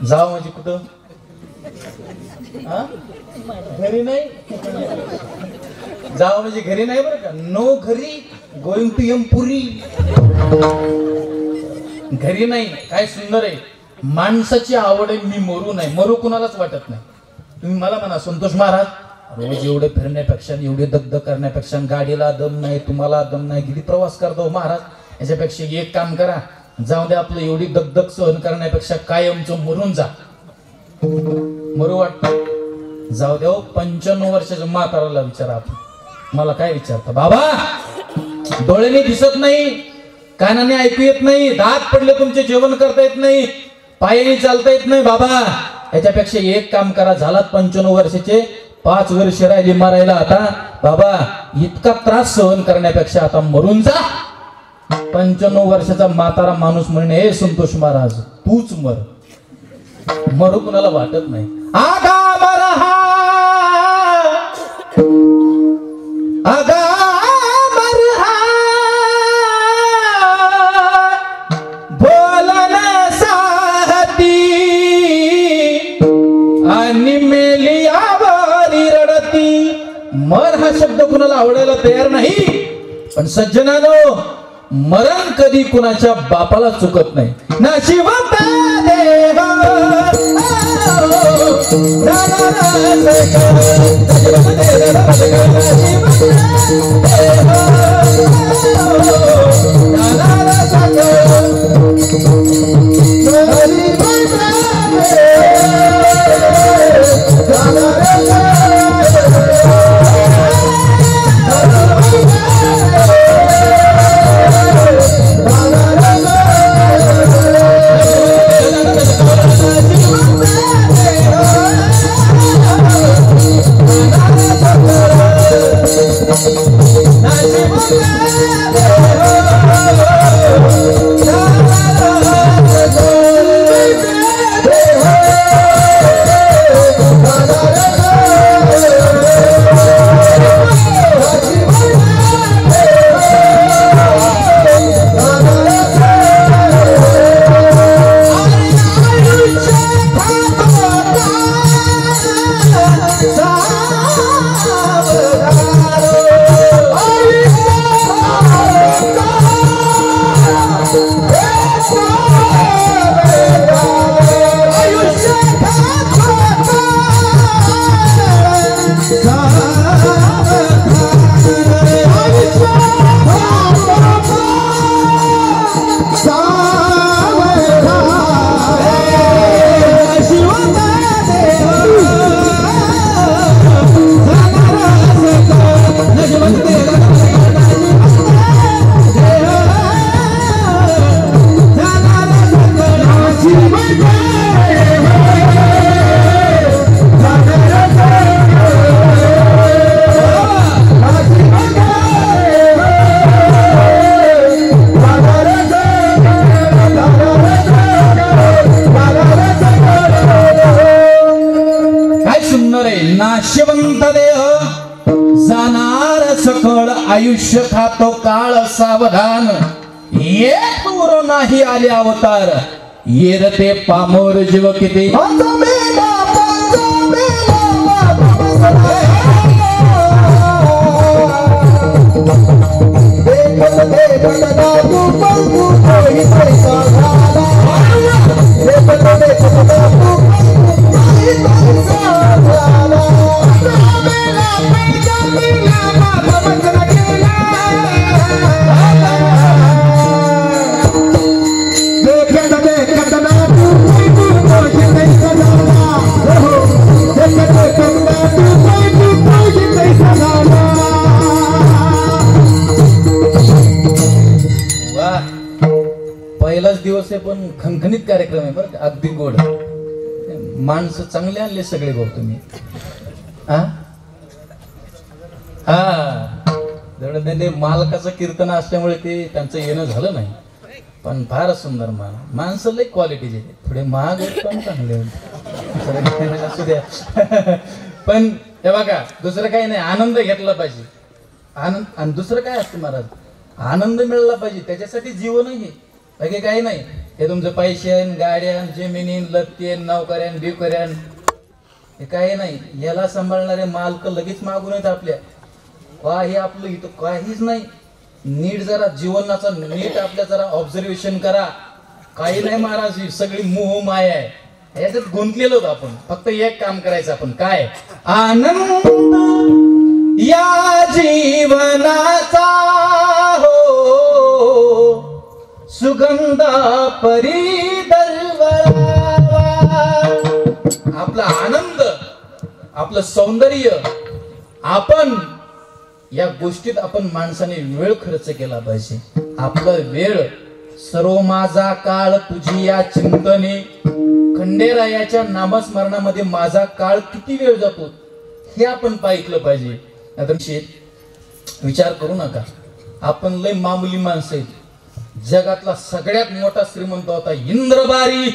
जावं म्हणजे कुठं? हा, घरी नाही. जावं म्हणजे घरी नाही बरं का. नो घरी, गोइंग टू यमपुरी. घरी नाही. काय सुंदर आहे. माणसाची आवड आहे मी मरू नाही. मरू कुणालाच वाटत नाही. तुम्ही मला म्हणा संतोष महाराज रोज एवढे फिरण्यापेक्षा, एवढे दगदग करण्यापेक्षा, गाडीला दम नाही, तुम्हाला दम नाही, किती प्रवास करतो महाराज, याच्यापेक्षा एक काम करा, जाऊ द्या आपलं, एवढी दगदग सहन करण्यापेक्षा कायमचं मरून जा. मरू वाटतं? जाऊ द्या. 95 वर्षाच्या म्हाताराला विचारा. आपण मला काय विचारता? बाबा डोळ्याने दिसत नाही, कानाने ऐकू येत नाही, दात पडले तुमचे, जेवण करता येत नाही, पायाने चालता येत नाही. बाबा याच्यापेक्षा एक काम करा, झालात 95 वर्षाचे, 5 वर्ष राहिली मारायला. आता बाबा इतका त्रास सहन करण्यापेक्षा आता मरून जा. 95 वर्षाचा म्हातारा माणूस म्हणे, हे संतोष महाराज तूच मर. मरू कुणाला वाटत नाही. आगा मरहा, आगा मरहा, बोलन साहती आणि मेलियावरी रडती. मर हा शब्द कुणाला आवडायला तयार नाही. पण सज्जनानो, मरण कधी कुणाच्या बापाला चुकत नाही. नशिबत देवा नाशवंत देह जाणार सकळ आयुष्य खातो काळ सावधान. एक दूर नाही आले अवतार येरते पामोर जीव किती पहिलाच दिवस आहे पण खणखणीत कार्यक्रम आहे बरं का, अगदी गोड. माणसं चांगले आणले सगळे भाऊ तुम्ही. हा त्यांनी मालकाचं कीर्तन असल्यामुळे ते त्यांचं येणं झालं नाही, पण फारच सुंदर माणसं लई क्वालिटीचे, थोडे महाग आहेत पण चांगले असू द्या. पण हे बघा, दुसरं काही नाही, आनंद घेतला पाहिजे. आनंद आणि दुसरं काय असतं महाराज, आनंद मिळाला पाहिजे, त्याच्यासाठी जीवन आहे, बाकी काही नाही. हे तुमचं पैशान गाड्यान जमिनीन लत्तेन नौकऱ्यान बिवकऱ्यान हे काही नाही. याला सांभाळणारे मालक लगेच मागून आहेत आपल्या, काही आपलं इथं काहीच नाही. नीट जरा जीवनाचा नीट आपल्या जरा ऑब्झर्वेशन करा. काही नाही महाराज, ही सगळी मोह माया आहे, याच्यात गुंतलेलो होतो आपण. फक्त एक काम करायचं आपण, काय आनंद या जीवनाचा हो सुगंधा परी दरवळावा. आपला आनंद, आपलं सौंदर्य, आपण या गोष्टीत आपण माणसाने वेळ खर्च केला पाहिजे. आपला वेळ, सर्व माझा काळ तुझी या चिंतने, खंडेरायाच्या नामस्मरणामध्ये माझा काळ किती वेळ जातो हे आपण पाहिलं पाहिजे. आता विचार करू नका, आपण लय मामुली माणसं आहेत. जगातला सगळ्यात मोठा श्रीमंत होता इंद्रबारी,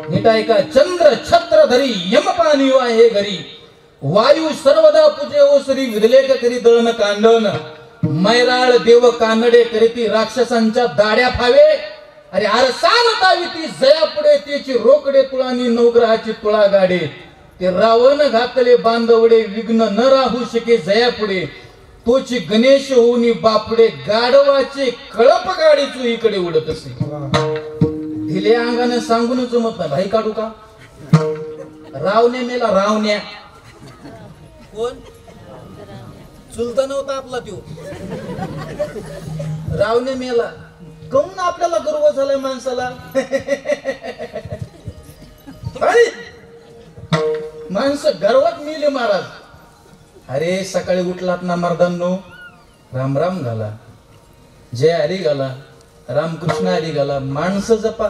नीट ऐका, चंद्र छत्र धरी यमपानी आहे घरी, वायू सर्वदा पूजे ओसरी विदलेख करी दळण कांडण, मैराळ देव कानडे करीती राक्षसांच्या दाड्या फावे, अरे आरसान ताविती जया पुढे त्याची रोकडे तुळानी नवग्रहाची तुळा गाडे, ते रावण घातले बांधवडे विघ्न न राहू शके जया पुढे, तोची गणेश होऊनी बापडे गाढवाचे कळप गाडी चुईकडे उडत असे. ढिल्या अंगाने सांगून जमत नाही, भाई काढू का? रावण्या मेला, रावण्या कोण? चुलता नव्हता आपला त्यो, रावण्या मेला. कमून आपल्याला गर्व झालाय माणसाला. माणसं गर्वात मेले महाराज. अरे सकाळी उठलात ना मर्दांनो, राम राम घाला, जय हरी घाला, रामकृष्ण हरी घाला, माणसं जपा,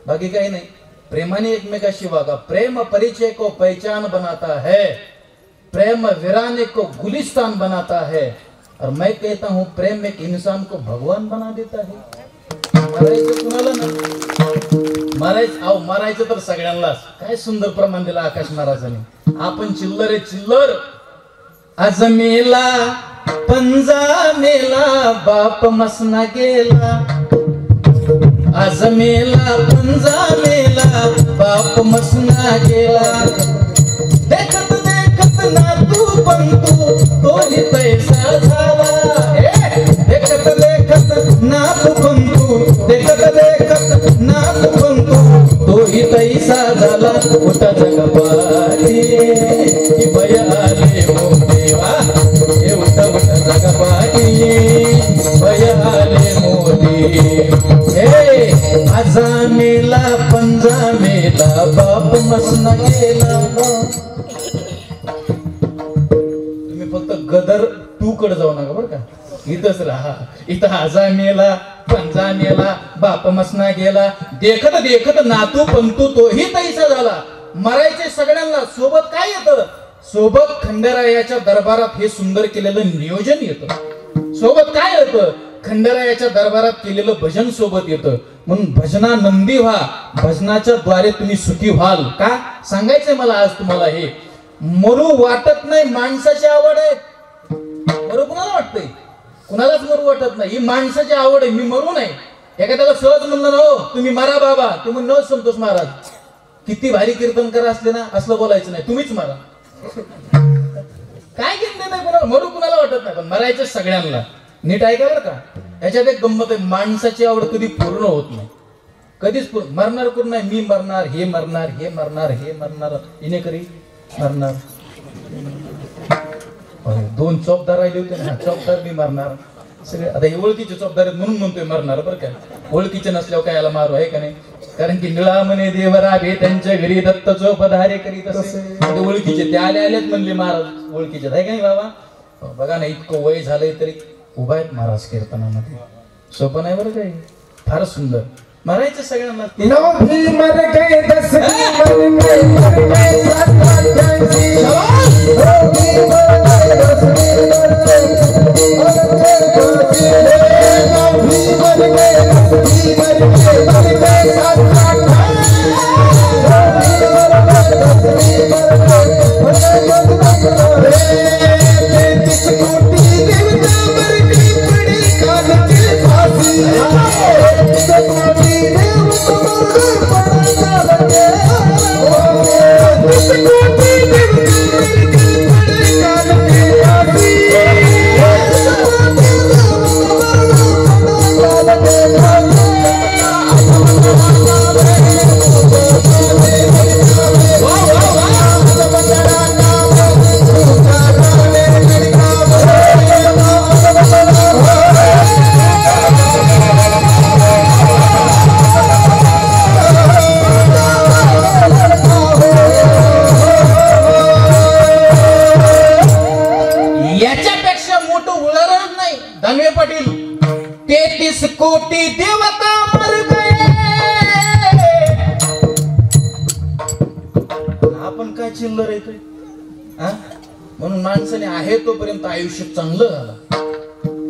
बाकी काही नाही. प्रेमाने एकमेकाशी वागा. प्रेम परिचय को पहचान बनाता है, प्रेम वीराने को गुलिस्तान बनाता है, और मैं कहता हूँ प्रेम एक इंसान को भगवान बना देता है. मारायचं कुणाला ना, मारायचं तर सगळ्यांनाच. काय सुंदर प्रमाण दिला आकाश महाराजांनी. आपण चिल्लर आहे चिल्लर. आज मेला पंजा मेला बाप मसना गेला, आज मेला पंजा मेला बाप मसना गेला, देखत देखत ना तू पंतू तोही पैसा झाला, देखत देखत ना तू पंतू, देखत देखत ना तू पंतू तोही पैसा झाला. उठा जगपाली भय आले मोदेवा, हे उठा उठा जगपाली भय आले मोदी. हे आजा मेला पंजा मेला बाप मसना गेला. तुम्ही फक्त गदर टू कडे जाऊ नका बरं का, इथंच राहा. इथं आजा मेला पंजा मेला बाप मसना गेला, देखत देखत नातू पंतू तोही तैसा झाला. मरायचे सगळ्यांना. सोबत काय येतं? सोबत खंडेरायाच्या दरबारात हे सुंदर केलेलं नियोजन येतं. सोबत काय येतं? खंडेरायाच्या दरबारात केलेलं भजन सोबत येतं. म्हणून भजनानंदी व्हा, भजनाच्या द्वारे तुम्ही सुखी व्हाल. का सांगायचंय मला आज तुम्हाला? हे मरू वाटत नाही, माणसाची आवड आहे. मरू कुणाला वाटतंय? कुणालाच मरू वाटत नाही. ही माणसाची आवड आहे. मी मरू नाही. एखाद्याला सहज म्हणलं हो तुम्ही मरा बाबा, तुम्ही न संतोष महाराज किती भारी कीर्तन करा असले ना, असलं बोलायचं नाही, तुम्हीच मरा. काय घेतलं नाही कोणाला, मरू कुणाला वाटत नाही, पण मरायचं सगळ्यांना. नीट ऐका बरं का. याच्यात एक गंमत आहे, माणसाची आवड कधी पूर्ण होत नाही, कधीच पूर्ण. मरणार कोण नाही, मी मरणार, हे मरणार, हे मरणार, हे मरणार, इने करी मरणार. दोन चौकदार राहिले होते ना, चौकदार मी मरणार सगळे. आता हे ओळखीचे चौकदार आहेत म्हणून म्हणतोय मरणार, बरं काय. ओळखीचे नसल्यावर काय याला मारू आहे का नाही. कारण की निळा म्हणे देवराबे त्यांच्या घरी दत्त चोपधारे करीत असे. ओळखीचे ते आले आलेच म्हणले महाराज ओळखीचे आहे का नाही बाबा. बघा ना, इतकं वय झालंय तरी उभा आहेत महाराज कीर्तनामध्ये. सोपं नाही बरं काय, फार सुंदर. मरायचं सगळ्यांना. कोटी देवता मर गए. आपण काय चिल्लर येतोय. म्हणून माणसाने आहे तोपर्यंत आयुष्य चांगलं झालं,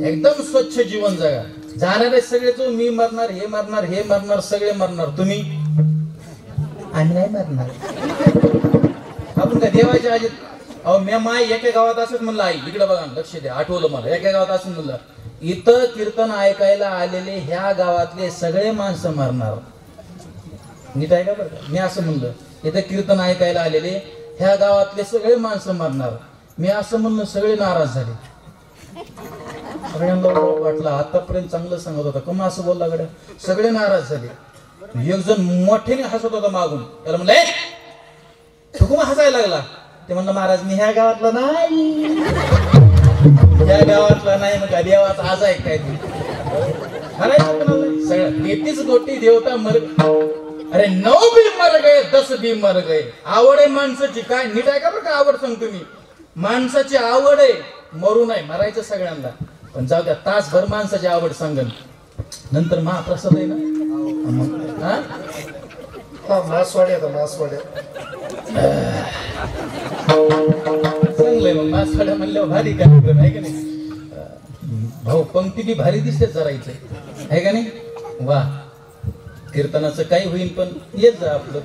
एकदम स्वच्छ जीवन जगा. जाणारे सगळे तो मी मरणार, हे मरणार, हे मरणार, सगळे मरणार. तुम्ही आम्ही नाही मरणार. आपण काय देवाच्या आजीत. अहो मी माय एका गावात असंच म्हणलं, आई इकडे बघा लक्ष द्या, आठवलं मला. एका गावात असं म्हणलं, इथं कीर्तन ऐकायला आलेले ह्या गावातले सगळे माणसं मरणार. नीट आहे का बरं. मी असं म्हणलं, इथं कीर्तन ऐकायला आलेले ह्या गावातले सगळे माणसं मरणार. मी असं म्हणलं, सगळे नाराज झाले. सगळ्यांना वाटलं आतापर्यंत चांगलं सांगत होता, कमा असं बोलला गड्या. सगळे नाराज झाले. एक जण मोठ्याने हसत होता मागून, त्याला म्हणलं तुकुम हसायला लागला. ते म्हणलं महाराज मी ह्या गावातला नाही, ह्या गावातला नाही. मग देवाचा आज आहे काय ते सगळं. 33 कोटी देवता मर. अरे 9 भी मर गए, 10 भी मर गए. आवड आहे माणसाची. काय नीट आहे का बरं का आवड सांगतो मी. माणसाची आवड आहे, मरू नाही, मरायचं सगळ्यांना. पण जाऊ द्या, तासभर माणसाची आवड सांगन, नंतर महाप्रसाद आहे ना. मासवाड्या मासवाड्या चांगलंय मग. मासवाड्या म्हणल्यावर भारी कार्यक्रम आहे का नाही. भाऊ पंक्ती बी भारी दिसते जरायचं आहे का नाही. वा, कीर्तनाचं काही होईल पण येत जा आपलं.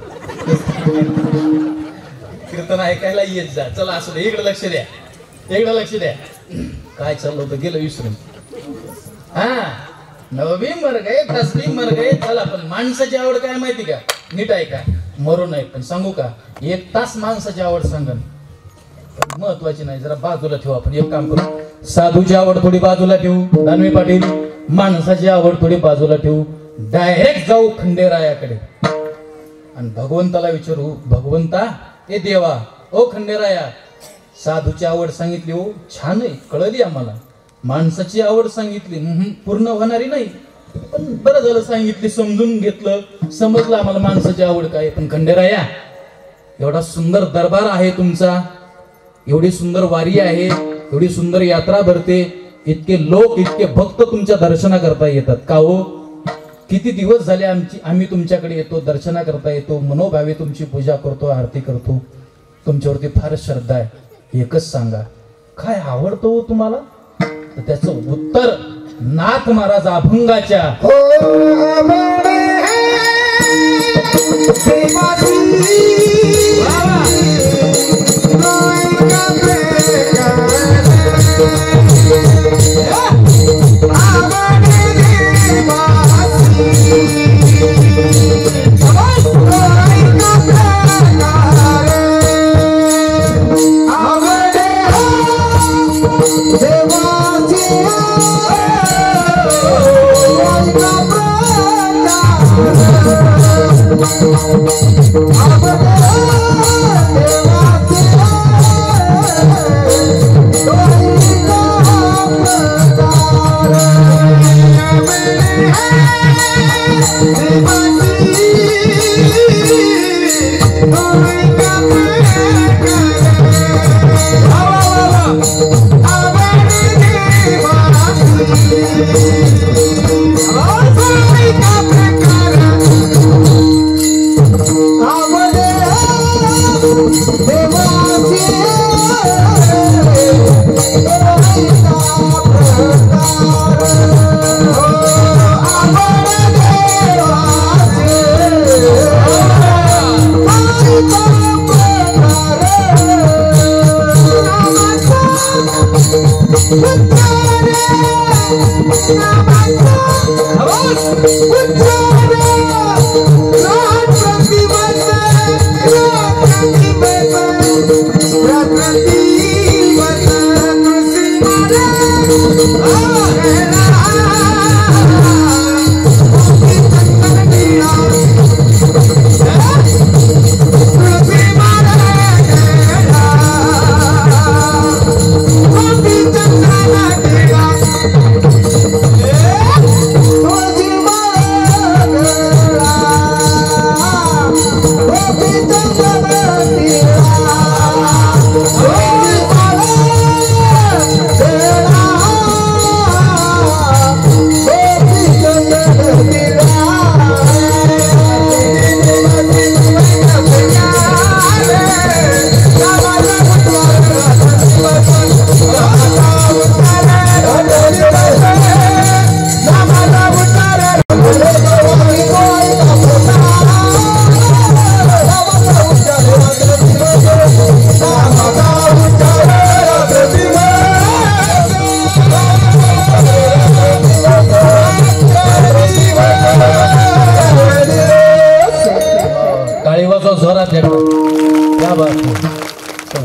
कीर्तन ऐकायला येत जा. चला असू दे, इकडे लक्ष द्या, इकडे लक्ष द्या. काय चाललं होतं गेलं विसरून. 9 भी मर गए, 10 भी मर गए. चला, पण माणसाची आवड काय माहिती का. नीट आहे का, मरू नाही. पण सांगू का, 1 तास माणसाची आवड सांगन, महत्वाची नाही. जरा बाजूला ठेवू. आपण एक काम करू, साधूची आवड थोडी बाजूला ठेवू, दानवे पाटील. माणसाची आवड थोडी बाजूला ठेवू, डायरेक्ट जाऊ खंडेरायाकडे आणि भगवंताला विचारू, भगवंता ए देवा, ओ खंडेराया, साधूची आवड सांगितली, हो छान आहे, कळली आम्हाला. माणसाची आवड सांगितली, पूर्ण होणारी नाही, पण बरं झालं सांगितली, समजून घेतलं, समजलं आम्हाला माणसाची आवड काय. पण खंडेराया, एवढा सुंदर दरबार आहे तुमचा, एवढी सुंदर वारी आहे, एवढी सुंदर यात्रा भरते, इतके लोक, इतके भक्त तुमच्या दर्शना करता येतात का हो. किती दिवस झाले आम्ही तुमच्याकडे येतो, दर्शना करता येतो, मनोभावे तुमची पूजा करतो, आरती करतो, तुमच्यावरती फार श्रद्धा आहे. एकच सांगा, काय आवडतं हो तुम्हाला. तर त्याचं उत्तर नाथ महाराज अभंगाच्या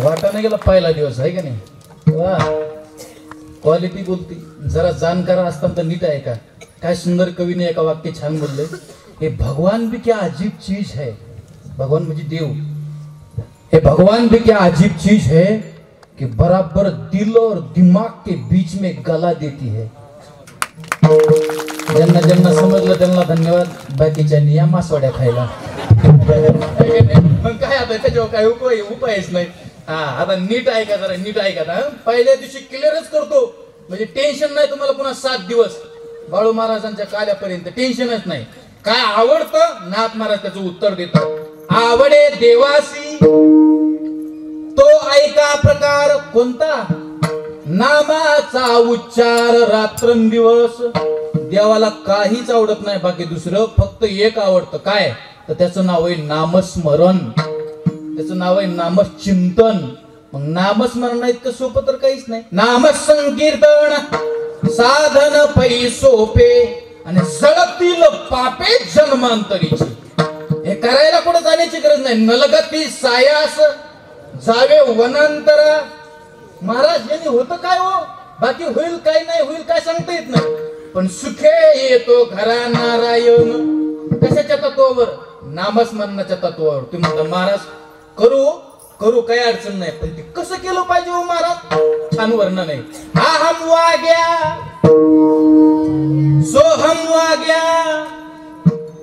वाटाने गेला पहिला दिवस आहे का नाही वा क्वालिटी बोलती जरा जाणकार असताना तर नीट आहे का काय सुंदर कवीने एका वाक्य छान बोलले हे भगवान भी क्या अजीब चीज है भगवान म्हणजे देव हे भगवान भी क्या अजीब चीज है कि बराबर दिल और दिमाग के बीच में गला देती है ज्यांना ज्यांना समजलं त्यांना धन्यवाद बाकीच्यांनी या मासवड्या खायला मग काय आता त्याच्यावर काय उपायच नाही हा आता नीट ऐका जरा नीट ऐका ना पहिल्या दिवशी क्लिअरच करतो म्हणजे टेन्शन नाही तुम्हाला पुन्हा 7 दिवस बाळू महाराजांच्या काल्यापर्यंत टेन्शनच नाही काय आवडतं नाथ महाराज त्याचं उत्तर देतात आवडे देवासी तो ऐका प्रकार कोणता नामाचा उच्चार रात्रंदिवस देवाला काहीच आवडत नाही बाकी दुसरं फक्त एक आवडतं काय तर त्याचं नाव आहे नामस्मरण त्याचं नाव आहे नामचिंतन मग नामस्मरण इतकं सोपं तर काहीच नाही नामसंकीर्तन साधन पै सोपे आणि जळतील पापे जन्मांतरीची हे करायला कुठं जाण्याची गरज नाही नलगती सायास जावे वनांतरा महाराज यांनी होतं काय हो बाकी होईल काय नाही होईल काय सांगता येत नाही पण सुखे येतो घरा नारायण कशाच्या तत्वावर नामस्मरणाच्या तत्वावर तुम्ही म्हणता महाराज करू करू काही अडचण नाही पण ते कसं केलं पाहिजे हो महाराज छान वर्णन आहे अहम वाग्या सोहम वाग्या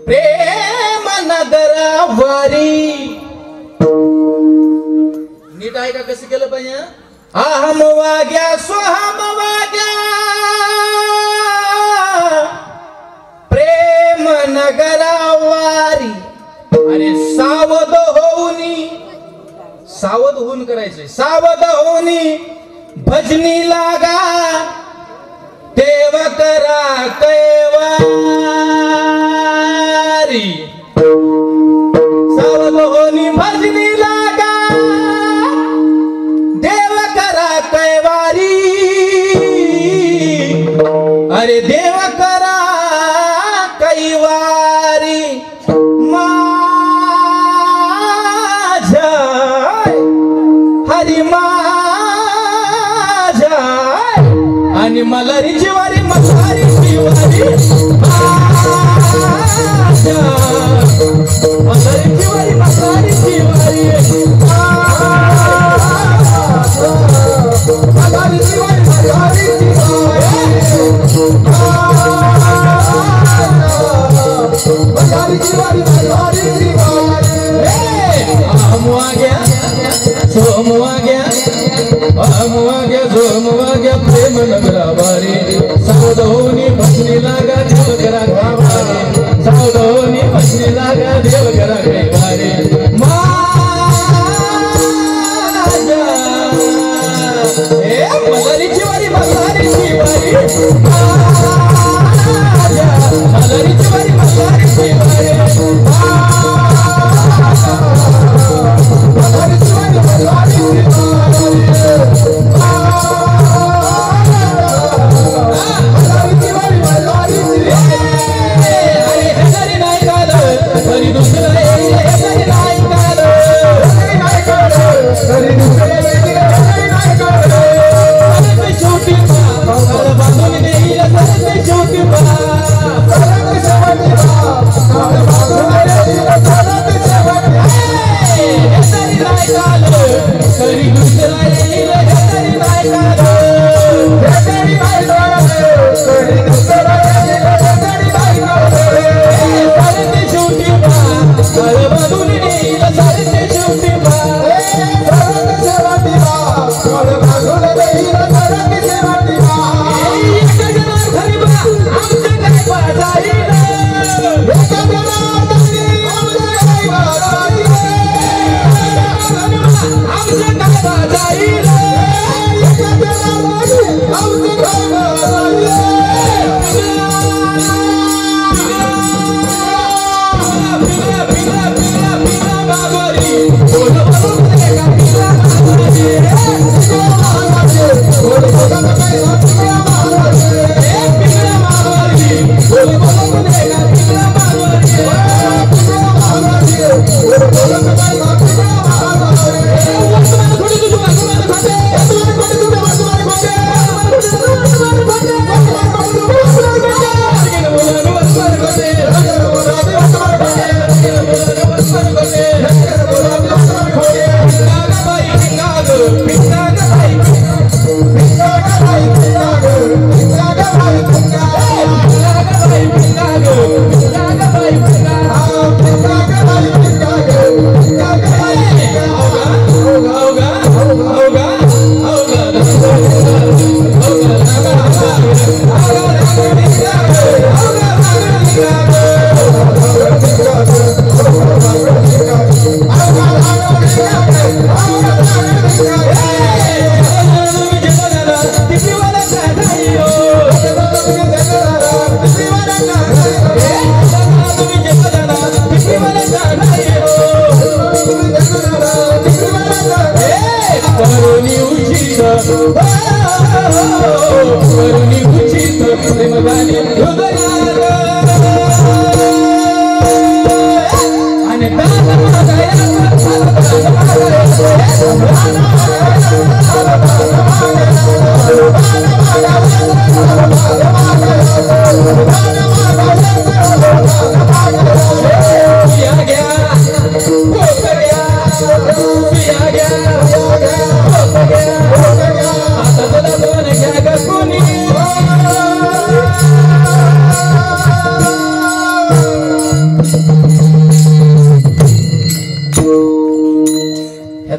प्रेम नगरा वारी नीट आहे का कसं केलं पाहिजे अहम वाग्या सोहम वाग्या प्रेम नगरा वारी आणि सावध होऊन करायचंय सावध होऊनी भजनी लागा देव करा कैवारी सावध होऊनी भजनी लागा देव करा कैवारी अरे देव करा कैवारी आणि मलारी जिवारी मसारी जिवारी मलारी जिवारी मसारी जिवारी मलारी जिवारी मसारी जिवारी झोमवाग्या प्रेम नगरा बारे सावधवनी भजनी लागा देव करा बारे सावधवनी भजनी लागा देव करा बारे माझ्या मदारीची वारी मदारीची वारी माझ्या मदारीची वारी मदारीची वारी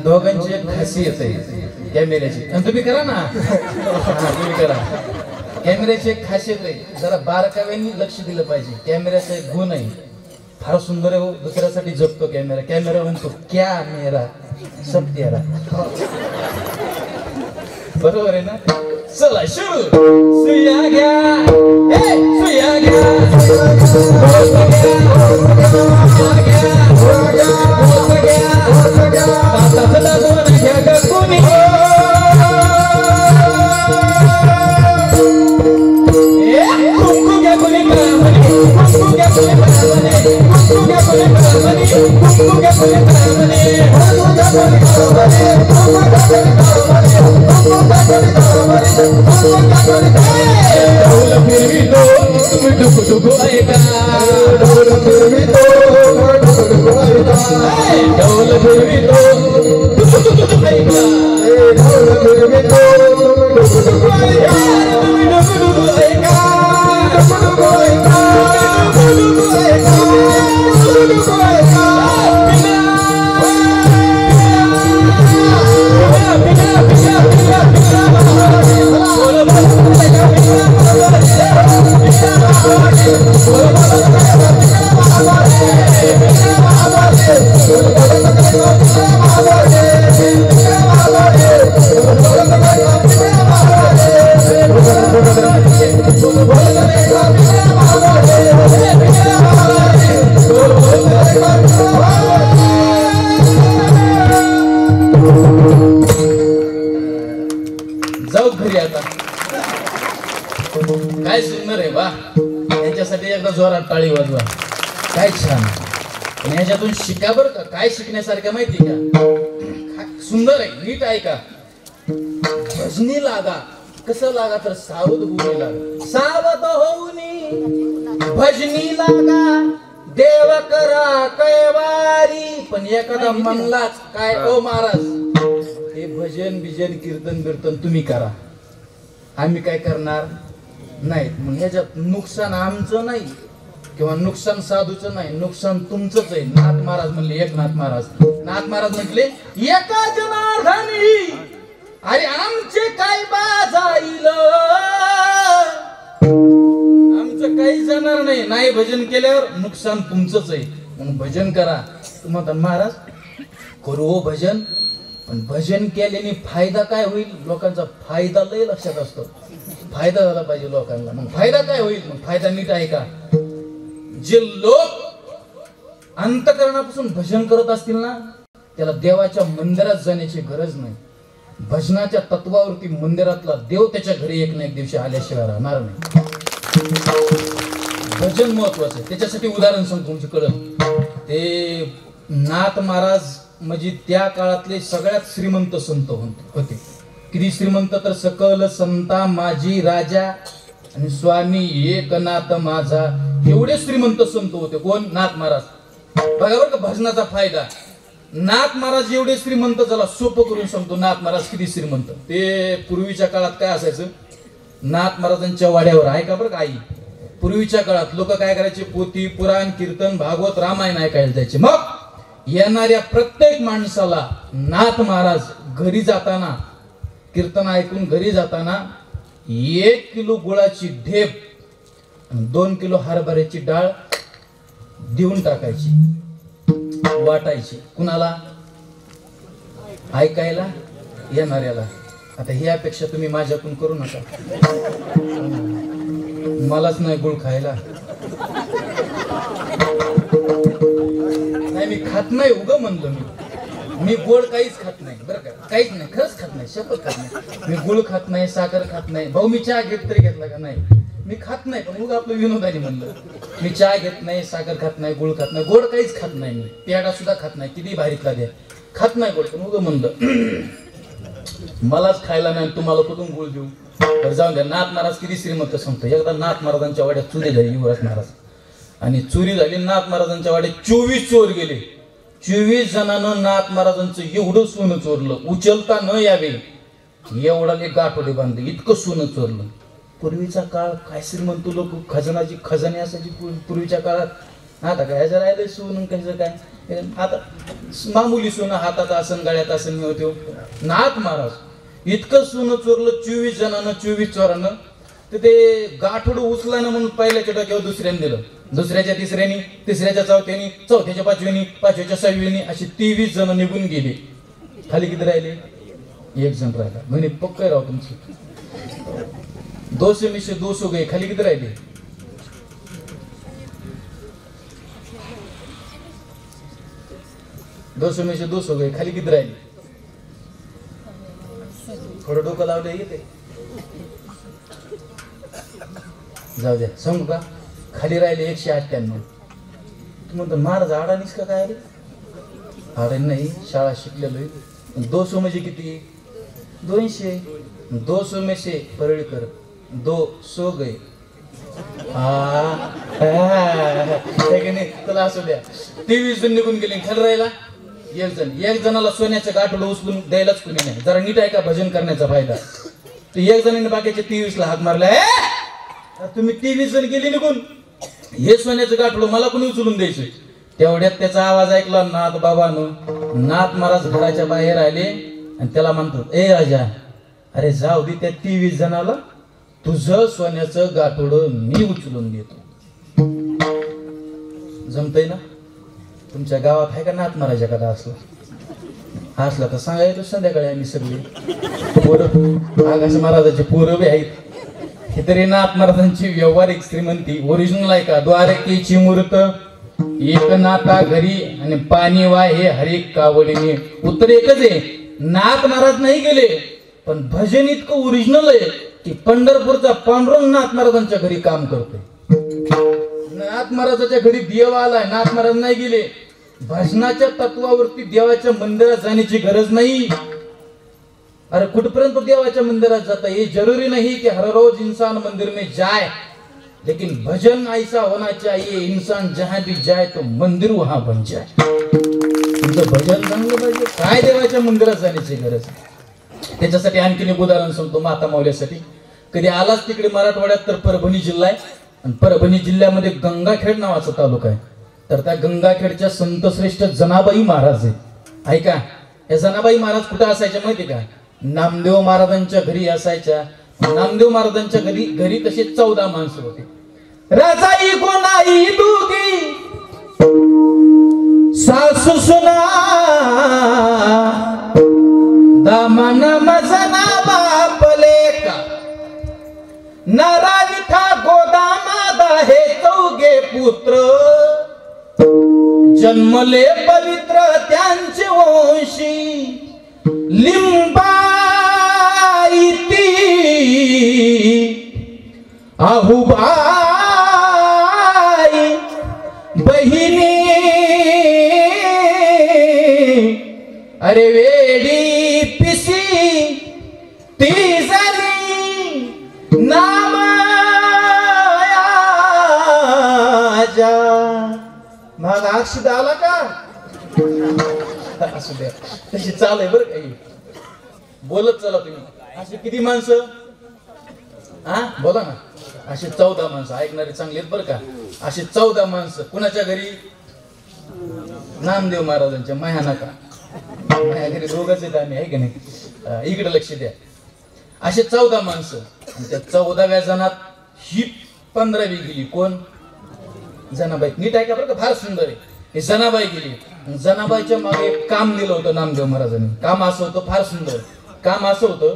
दोघांची एक खासियत आहे कॅमेऱ्याची. तुम्ही करा ना, तुम्ही करा. कॅमेऱ्याची एक खासियत आहे, जरा बारकाव्याने लक्ष दिलं पाहिजे. कॅमेऱ्याचा एक गुण आहे, फार सुंदर आहे. दुसऱ्यासाठी जगतो कॅमेरा. कॅमेरा म्हणतो क्या मेरा सब तेरा. बरोबर आहे ना? चला सुरू. सुया घ्या, सुया घ्या, वाजवा. काय छान. आणि ह्याच्यातून शिका बरं का, काय शिकण्यासारखं माहिती का, सुंदर आहे, नीट ऐका. भजनी लागा, कसं लागा तर सावध होऊन लागा, सावध होऊन भजनी लागा, देव करा कैवारी. पण एखादा म्हणलाच काय ओ महाराज हे भजन बिजन कीर्तन बिर्तन तुम्ही करा, आम्ही काय करणार नाही. मग ह्याच्यात नुकसान आमचं नाही किंवा नुकसान साधूचं नाही, नुकसान तुमचंच आहे. नाथ महाराज म्हणले, एकनाथ महाराज, नाथ महाराज म्हटले एका जनार्दनी अरे आमचे काय बाजाईल, आमचं काही जाणार नाही. नाही भजन केल्यावर नुकसान तुमचंच आहे. मग भजन करा. तुम्हाला महाराज करू हो भजन, पण भजन केल्याने फायदा काय होईल, लोकांचा फायदा लय लक्षात असतो. फायदा झाला पाहिजे लोकांना. मग फायदा काय होईल, मग फायदा नीट आहे का. जे लोक अंतकरणापासून भजन करत असतील ना, त्याला देवाच्या मंदिरात जाण्याची गरज नाही. भजनाच्या तत्वावरती मंदिरातला देव त्याच्या घरी एक ना एक दिवशी आल्याशिवाय राहणार नाही. भजन महत्वाचं आहे. त्याच्यासाठी उदाहरण सांगतो तुमची कळत. ते नाथ महाराज म्हणजे त्या काळातले सगळ्यात श्रीमंत संत होते. किती श्रीमंत तर सकल संता माझी राजा आणि स्वामी एकनाथ माझा, एवढे श्रीमंत संत होते. कोण? नाथ महाराज. बघा बरं का भजनाचा फायदा. नाथ महाराज एवढे श्रीमंत, चला सोपं करून सांगतो नाथ महाराज किती श्रीमंत. ते पूर्वीच्या काळात काय असायचं, नाथ महाराजांच्या वाड्यावर ऐका बरं का आई, पूर्वीच्या काळात लोक काय करायचे, पोथी पुराण कीर्तन भागवत रामायण ऐकायला जायचे. मग येणाऱ्या प्रत्येक माणसाला नाथ महाराज घरी जाताना, कीर्तन ऐकून घरी जाताना 1 किलो गुळाची ढेप आणि 2 किलो हरभऱ्याची डाळ देऊन टाकायची, वाटायची. कुणाला? ऐकायला येणाऱ्याला. आता ही अपेक्षा तुम्ही माझ्याकडून करू नका, मलाच नाही गुळ खायला. नाही मी खात नाही, उग म्हणलो मी गोड काहीच खात नाही बरं का, काहीच नाही, खरंच खात नाही, शपथ खात नाही. मी गुळ खात नाही, साखर खात नाही. भाऊ मी चहा घेत तरी घेतला का? नाही, मी खात नाही. पण उगा आपलं विनोदाने म्हणलं, मी चहा घेत नाही, साखर खात नाही, गुळ खात नाही, गोड काहीच खात नाही. मी पेढा सुद्धा खात नाही, किती भारीतला द्या, खात नाही गोड. पण उग म्हणलं मलाच खायला नाही, तुम्हाला कुठून गुळ देऊ. तर जाऊन द्या. नाथ महाराज किती श्रीमंत सांगतो. एकदा नाथ महाराजांच्या वाड्यात चोरी झाली, युवराज महाराज, आणि चोरी झाली. नाथ महाराजांच्या वाड्यात 24 चोर गेले. 24 जणांना नाथ महाराजांचं एवढं सोनं चोरलं, उचलता न यावे एवढा गाठोडे बांधले, इतकं सोनं चोरलं. पूर्वीचा काळ काय श्रीमंत लोक, खजानाची खजाने असायची पूर्वीच्या काळात. आता काय जर राहिलं सोनं कसं काय, आता मामुली सोनं हातात आसन गळ्यात आसन होते. नाथ महाराज इतकं सोनं चोरलं 24 जणांना, 24 चोरांना. तर ते गाठोडं उचलानं म्हणून पहिल्याच्या डोक्यावर दुसऱ्याने दिलं, दुसऱ्याच्या तिसऱ्यानी, तिसऱ्याच्या चौथ्यानी, चौथ्याच्या पाचव्यानी, पाचव्याच्या सहाव्यानी, अशी 23 जण निघून गेले. खाली किती राहिले? 1 जण राहिला. म्हणे पक्क राव तुमची 200 में से 200 गए. खाली किती राहिले? 200 में से 200 गए. खाली किती राहिले? थोडं डोकं लावलं येते. जाऊ द्या, सांगू का? खाली राहिले 198. तू म्हणतो महाराज आडानीच का काय? आडानी नाही, शाळा शिकलेलो. 200 म्हणजे किती? 200. 200 में से परळीकर 200 गए. तुला असू द्या. 23 जण निघून गेले. खाली राहिला 1 जण. 1 जणाला सोन्याचं गाठोडं उचलून द्यायलाच कुणी नाही. जरा नीट आहे का भजन करण्याचा फायदा. ते 1 जणांनी बाकीच्या 23ला हाक मारला. तुम्ही 23 जण गेले निघून, हे सोन्याचं गाठोडं मला कोणी उचलून द्यायचं. तेवढ्यात त्याचा आवाज ऐकला नाथ बाबानो. नाथ महाराज घराच्या बाहेर आले आणि त्याला म्हणतात, ए राजा, अरे जाऊ दे त्या 23 जणाला, तुझं सोन्याचं गाठोडं मी उचलून देतो. जमतय ना? तुमच्या गावात आहे का नाथ महाराजा कदा असला तर सांगायचं संध्याकाळी आम्ही सगळे पोरं, आकाश महाराजाचे पोरं बी आहेत. हे तरी नाथ महाराजांची व्यवहारिक श्रीमंती ओरिजिनल आहे का? द्वारकेची मूर्त एकनाथा घरी आणि पाणी वाय हे हरिक कावडीने. उत्तर एकच आहे, नाथ महाराज नाही गेले, पण भजन इतकं ओरिजिनल आहे की पंढरपूरचा पांडुरंग नाथ महाराजांच्या घरी काम करतोय. नाथ महाराजाच्या घरी देव आलाय, नाथ महाराज नाही गेले. भजनाच्या तत्वावरती देवाच्या मंदिरात जाण्याची गरज नाही. अरे कुठपर्यंत देवाच्या मंदिरात जाता, ये जरूरी नहीं कि हर रोज इंसान मंदिर में जाए, लेकिन भजन ऐसा होना चाहिए इंसान जहां भी जाए तो मंदिर वहां बन जाए. तुमचं भजन चांगलं पाहिजे, काय देवाच्या मंदिरात जाण्याची गरज. त्याच्यासाठी आणखीन एक उदाहरण सांगतो माता माऊलीसाठी. कधी आलाच तिकडे मराठवाड्यात तर परभणी जिल्हा आहे, आणि परभणी जिल्ह्यामध्ये गंगाखेड नावाचा तालुका आहे. तर त्या गंगाखेडच्या संतश्रेष्ठ जनाबाई महाराज आहेत. ऐका, या जनाबाई महाराज कुठे असायच्या माहिती का? नामदेव महाराजांच्या घरी असायच्या. नामदेव महाराजांच्या घरी तसे 14 माणसं होते. राजाई कोणाई दुगी सासू सुना दामन मजना बापले का नरा विठा गोदामादा हे 14 पुत्र जन्मले पवित्र त्यांचे वंशी लिंबाईती आहुबाई बहिणी अरे वेडी पिसी ती जणी नाम मग अक्षित आला का? असू द्या, तशी चाल आहे बरं काही. बोलत चला तुम्ही. अशी किती माणसं? हा बोला ना. असे 14 माणसं ऐकणारे चांगले आहेत बरं का. असे 14 माणसं कुणाच्या घरी? नामदेव महाराजांच्या. माया नका, माझ्या घरी दोघंच आहेत आम्ही, आहे की नाही? इकडे लक्ष द्या. असे 14 माणसं, आणि त्या 14व्या जणात ही 15वी गेली. कोण? जनाबाई. नीट ऐका बरं का, फार सुंदर आहे. हे जनाबाई गेली. जनाबाईच्या मागे एक काम दिलं होतं नामदेव महाराजांनी. काम असं होतं, फार सुंदर काम असं होतं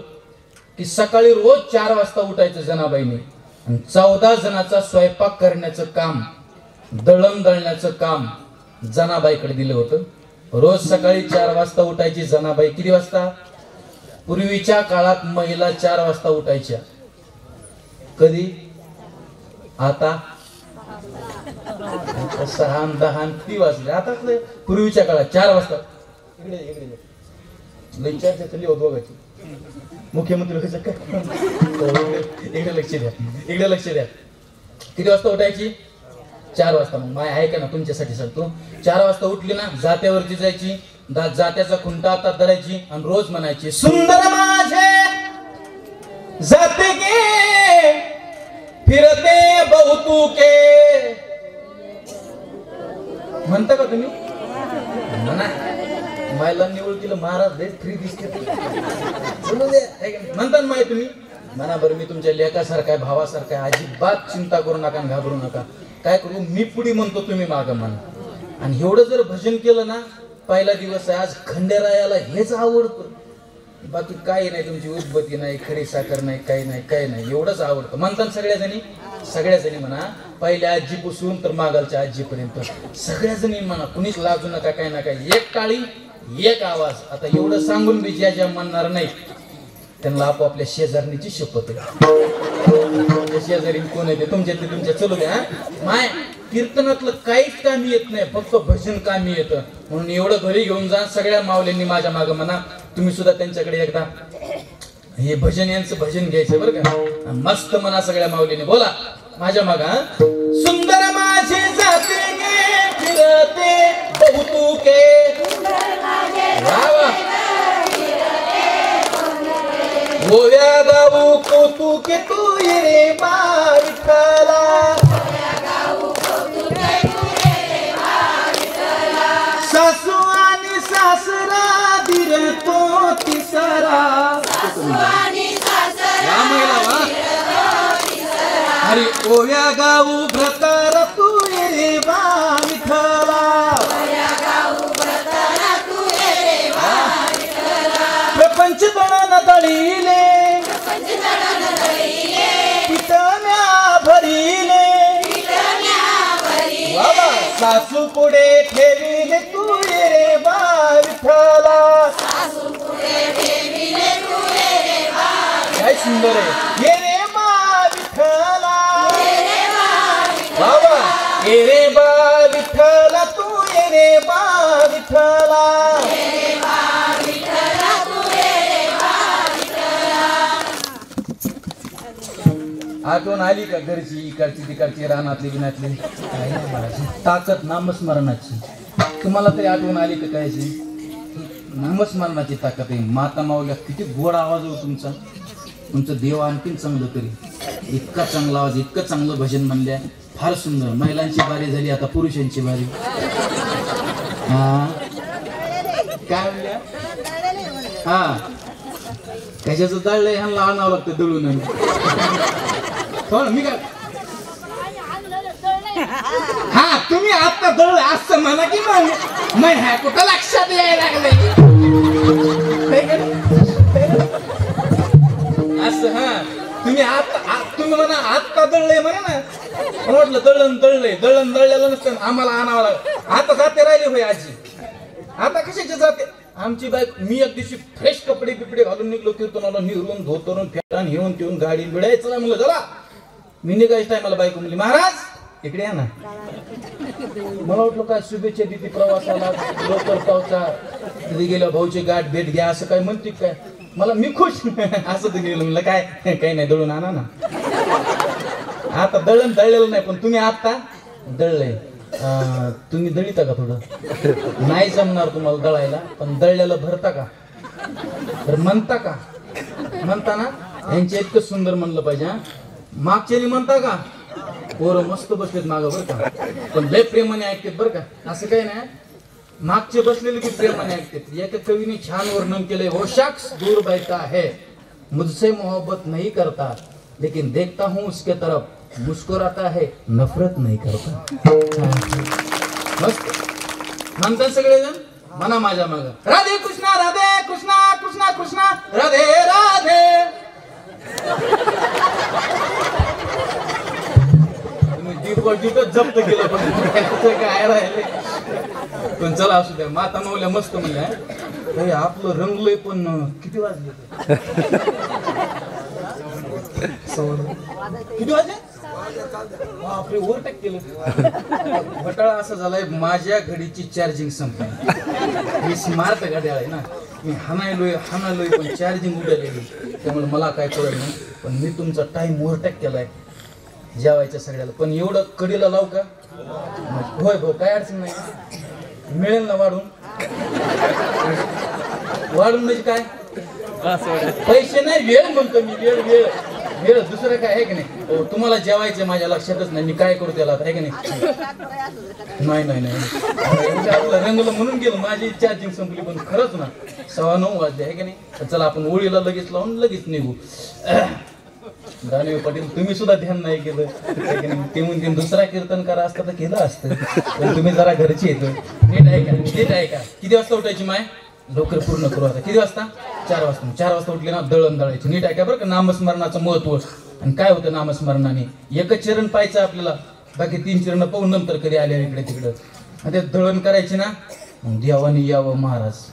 की सकाळी रोज 4 वाजता उठायचं जनाबाईने, आणि 14 जणांचा स्वयंपाक करण्याचं काम, दळण दळण्याचं काम जनाबाईकडे दिलं होतं. रोज सकाळी 4 वाजता उठायची जनाबाई. किती वाजता? पूर्वीच्या काळात महिला 4 वाजता उठायच्या. कधी? आता 6, 10 किती वाजले? आता पूर्वीच्या काळात 4 वाजता. इकडे इकडे लई चर्चा चालली होत बघायची. मुख्यमंत्री कसं काय? इकडे लक्ष द्या, इकडे लक्ष द्या. किती वाजता उठायची? 4 वाजता. मग माय आहे का ना, तुमच्यासाठी सांगतो. 4 वाजता उठली ना, जात्यावरती जायची, जात्याचा खुंटा हातात धरायची, आणि रोज म्हणायची, सुंदर माझे जाते गे फिरते बहुतुके. म्हणता का तुम्ही? म्हणा. महिलांनी ओळखीलं महाराज लय फ्री दिसते म्हणता ना माय तुम्ही. म्हणा बरं, मी तुमच्या लेकासारखा आहे, भावासारखा आहे, अजिबात चिंता करू नका, घाबरू नका. काय करू, मी पुढे म्हणतो, तुम्ही मागं म्हणा. आणि एवढं जर भजन केलं ना, पहिला दिवस आहे आज, खंडेरायाला हेच आवडतं. बाकी काही नाही, तुमची उदबत्ती नाही, खडी साखर नाही, काही नाही, काही नाही, एवढंच आवडतं. म्हणतात सगळ्याजणी म्हणा, पहिल्या आजीपासून तर मागालच्या आजीपर्यंत सगळ्याजणी म्हणा. कुणीच लाजू नका, काय ना काय. एक टाळी एक आवाज. आता एवढं सांगून बी ज्या म्हणणार नाही त्यांना आपोआपल्या शेजारणीची शपथ आहे. शेजारी कोण आहे ते तुमच्यातले तुमच्या चलू द्या. माय कीर्तनातलं काहीच कामी येत नाही, फक्त भजन कामी येतं. म्हणून एवढं घरी घेऊन जा. सगळ्या माऊल्यांनी माझ्या मागं म्हणा, तुम्ही सुद्धा त्यांच्याकडे एकदा हे भजन, यांचं भजन घ्यायचं बरं का. मस्त म्हणा सगळ्या माऊलीने. बोला माझ्या मागा. सुंदर माझे जाते गे फिरते बहुतुके. वा वा. गोव्या गाऊ कौतुके तू ये बा विठ्ठला. सासू आणि सासरा दिर तो तिसरा. या महिला वा. अरे ओव्या गाऊ प्रकार तू ये बा विठ्ठला. प्रपंच दळण दळीले पितम्या भरीले. बाबा सासू पुढे ठेविले तू ये रे बा विठ्ठला. काय सुंदर आहे. ये रे बा विठ्ठला. बाबा ये रे बा विठ्ठला तू ये रे बा विठ्ठला आठवण आली का घरची इकडची तिकडची रानातली बिनातली काय नाही म्हणायची ताकद नामस्मरणाची तुम्हाला तरी आठवण आली का कायची नामस्मरणाची ताकद आहे माता माऊल्या किती गोड आवाज हो तुमचा तुमचं देव आणखीन चांगलं तरी इतका चांगला आवाज इतकं चांगलं भजन म्हणल्या फार सुंदर महिलांची बारी झाली आता पुरुषांची बारी हा काय म्हणल्या हा कशाचं दळलंय ह्यांना आणावं लागतं दळून हो मी काय हा तुम्ही आता दळलं असं म्हणा की मग ह्या कुठं लक्षात यायला लागलंय असं हा तुम्ही आता तुम्ही म्हणा आत्ता दळलंय म्हणा ना म्हटलं दळण दळलेलं नसतं आम्हाला आणावं लागलं आता जाते राहिले होय आजी आता कशाचे जाते आमची बाईक मी एक दिवशी फ्रेश कपडे बिपडे घालून निघलो कीर्तनाला निरून धोतरून फेटान घेऊन ठेवून गाडी बिडायचं ना म्हणलं चला मी निघायच टायमाला बाईक म्हणली महाराज इकडे या ना मला वाटलं काय शुभेच्छा देते प्रवासाला लवकर पावसा तिथे गेल्या भाऊची गाठ भेट घ्या असं काय म्हणते काय मला मी खुश असं तर गेलं म्हणलं काय काही नाही दळून आणा ना आता दळलेलं नाही पण तुम्ही आता दळलंय तुम्ही दळीता का थोडं नाही जमणार तुम्हाला दळायला पण दळलेलं भरता का तर म्हणता का म्हणता ना यांचे इतकं सुंदर म्हणलं पाहिजे हा मागच्यानी म्हणता का पोरं मस्त बसलेत मागं बरं का पण लय प्रेमाने ऐकतात बरं का असं काही नाही मागचे बसलेले की प्रेमाने ऐकतात एका कवीने छान वर्णन केलंय वो शख्स दूर बैठा है मुझसे मोहब्बत नहीं करता लेकिन देखता हूँ उसके तरफ मुस्कुराता है नफरत नहीं करता मस्त म्हणतात सगळेजण म्हणा माझ्या माग राधे कृष्णा कृष्णा कृष्णा राधे राधे तुम्ही डिपॉझिटच जप्त केलं पण काय राहिले पण चला असू द्या माता माऊल्या मस्त म्हणल्या आपलं रंगलंय पण किती वाजले किती वाजले बापरे ओव्हरटेक केलं घोटाळा असा झालाय माझ्या घडीची चार्जिंग संपली मी स्मार्ट घड्याळ आहे ना मी हाणालोय पण चार्जिंग उडालेली त्यामुळे मला काय कळत नाही पण मी तुमचा टाइम ओव्हरटेक केलाय जेवायच्या सगळ्याला पण एवढं कडीला लावू का होय भाऊ काय अडचण नाही मिळेल ना वाढून म्हणजे काय पैसे नाही वेळ म्हणतो मी वेळ वेळ वेळ दुसरं काय आहे की नाही तुम्हाला जेवायचं माझ्या लक्षातच नाही मी काय करू त्याला आहे की नाही आपलं रंगलं म्हणून गेलो माझी चार्जिंग संपली पण खरंच ना 9:15 वाजले आहे की नाही चला आपण ओळीला लगेच लावून लगेच निघू दानवे पाटील तुम्ही सुद्धा ध्यान नाही केलं ते म्हणते दुसरा कीर्तन करा असतं तर केलं असतं पण तुम्ही जरा घरची येतो नीट आहे का किती वाजता उठायची माय लवकर पूर्ण करू आता किती वाजता 4 वाजता उठले ना दळण दळायची नीट आहे का बरं का नामस्मरणाचं महत्व आणि काय होतं नामस्मरणाने एकच चरण पाहायचं आपल्याला बाकी 3 चरण पाहून नंतर कधी आले इकडे तिकडं आणि ते दळण करायचे ना देवानी यावं महाराज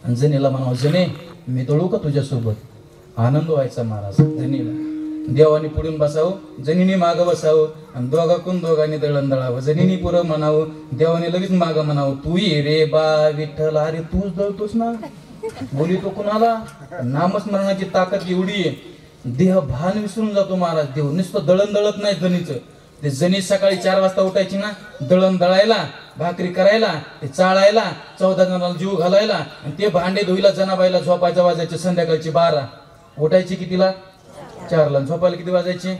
आणि जनेला म्हणावं जने मी दळू का तुझ्यासोबत आनंद व्हायचा महाराज जनीला देवानी पुढून बसावं जनीने मागं बसावं आणि दोघांनी दळण दळावं जनीने पुढं म्हणावं देवाने लगेच मागं म्हणावं तू ये रे बा विठ्ठल अरे तूच दळतोस ना बोली तो कुणाला नामस्मरणाची ताकद एवढी आहे देह भान विसरून जातो महाराज देव नुसतं दळण दळत नाही जनीचं ते जनी सकाळी 4 वाजता उठायची ना दळण दळायला भाकरी करायला ते चाळायला 14 जणांना जीव घालायला आणि ते भांडे धुईला जनाबाईला झोपायचं वाजायचे संध्याकाळची 12 उठायची कितीला 4ला झोपायला किती वाजायचे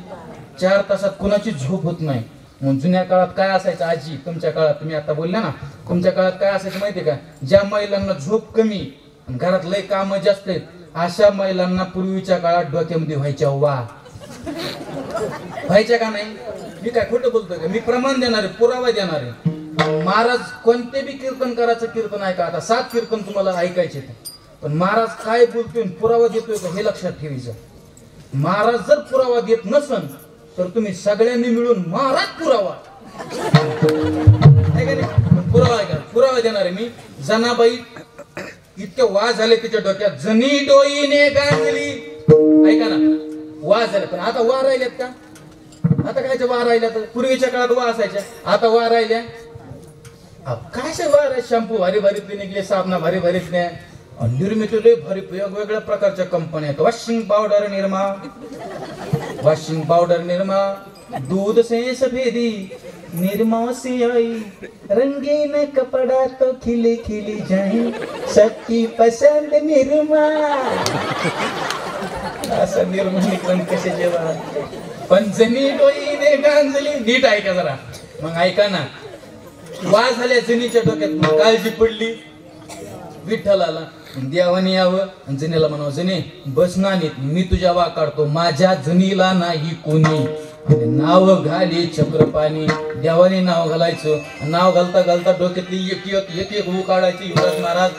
4 तासात कुणाची झोप होत नाही मग जुन्या काळात काय असायचं आजी तुमच्या काळात तुम्ही आता बोलल्या ना तुमच्या काळात काय असायचं माहितीये का ज्या महिलांना झोप कमी घरात लय काम जास्त आहेत अशा महिलांना पूर्वीच्या काळात डोक्यामध्ये व्हायच्या व्हायच्या का नाही मी काय खोटं बोलतोय का मी प्रमाण देणार आहे पुरावा देणार आहे महाराज कोणते बी कीर्तन करायचं कीर्तन ऐका आता 7 कीर्तन तुम्हाला ऐकायचे पण महाराज काय बोलतोय पुरावा देतोय का हे लक्षात ठेवायचं महाराज जर पुरावा देत नसन तर तुम्ही सगळ्यांनी मिळून महाराज पुरावा पुरावा आहे का पुरावा देणार आहे मी जनाबाई इतके वाज झाले तिच्या डोक्यात जनी डोईने गाजली ऐका ना वाज झाले पण आता वा राहिलेत का आता काय वा राहिल्या तर पूर्वीच्या काळात वा असायच्या आता वा राहिल्या काय वा शॅम्पू भारी भारीतले निघले साबणा भारी भारीतले निर्मितीले भारी वेगवेगळ्या प्रकारच्या कंपन्या आहेत वॉशिंग पावडर निरमा दूध से सफेदी निरमा से आई रंगीन कपड़ा तो खिली खिली जाए सबकी पसंद निरमा असं निर्मा निकलन कसे जेव्हा पंचमी डोईने गांजली नीट ऐका जरा मग ऐका ना वा झाल्या जनीच्या डोक्यात काळजी पडली विठ्ठलाला देवाने यावं जनीला म्हणावं जनी बस नानीत मी तुझ्या वा काढतो माझ्या जनीला नाही कोणी नाव घाली चक्रपाणी देवाने नाव घालायचं नाव घालता घालता डोक्यातली एक एक ऊ काढायची युवराज महाराज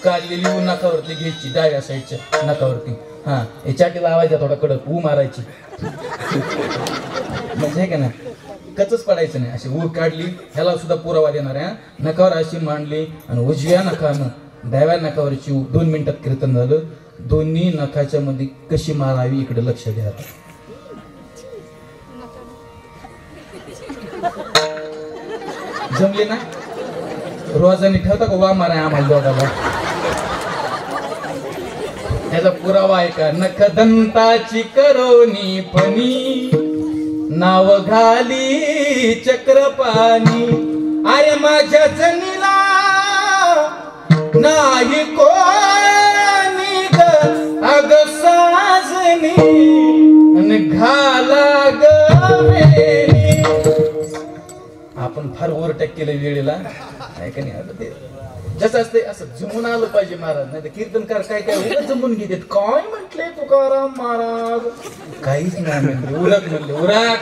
काढलेली ऊ नखावरती घ्यायची डाव्या साईडच्या नखावरती हा याच्यासाठी लावायचा थोडा कडक ऊ मारायची म्हणजे का ना कचच पडायचं नाही अशी ऊ काढली ह्याला सुद्धा पुरावा देणार आहे नखावर अशी मांडली आणि उजव्या नखानं डाव्या नखावरची 2 मिनिटात कीर्तन झालं दोन्ही नखाच्या मध्ये कशी मारावी इकडे लक्ष द्या जमले ना रोजाने ठेवता का वा मारा आम्हाला दोघाला त्याचा पुरावा आहे का नखदंताची करोनी फणी नाव घाली चक्रपाणी अरे माझ्या जनीला नाही कोणी ग अग साजनी आणि घाला ग आपण फार ओव्हरटेक केलं वेळेला ऐका नाही आता ते जसं असते असं जमून आलं पाहिजे महाराज नाही तर कीर्तनकार काय काय उलट जमून घेतात काय म्हटले तुकाराम महाराज काहीच नाही म्हणले उरक म्हणले उरक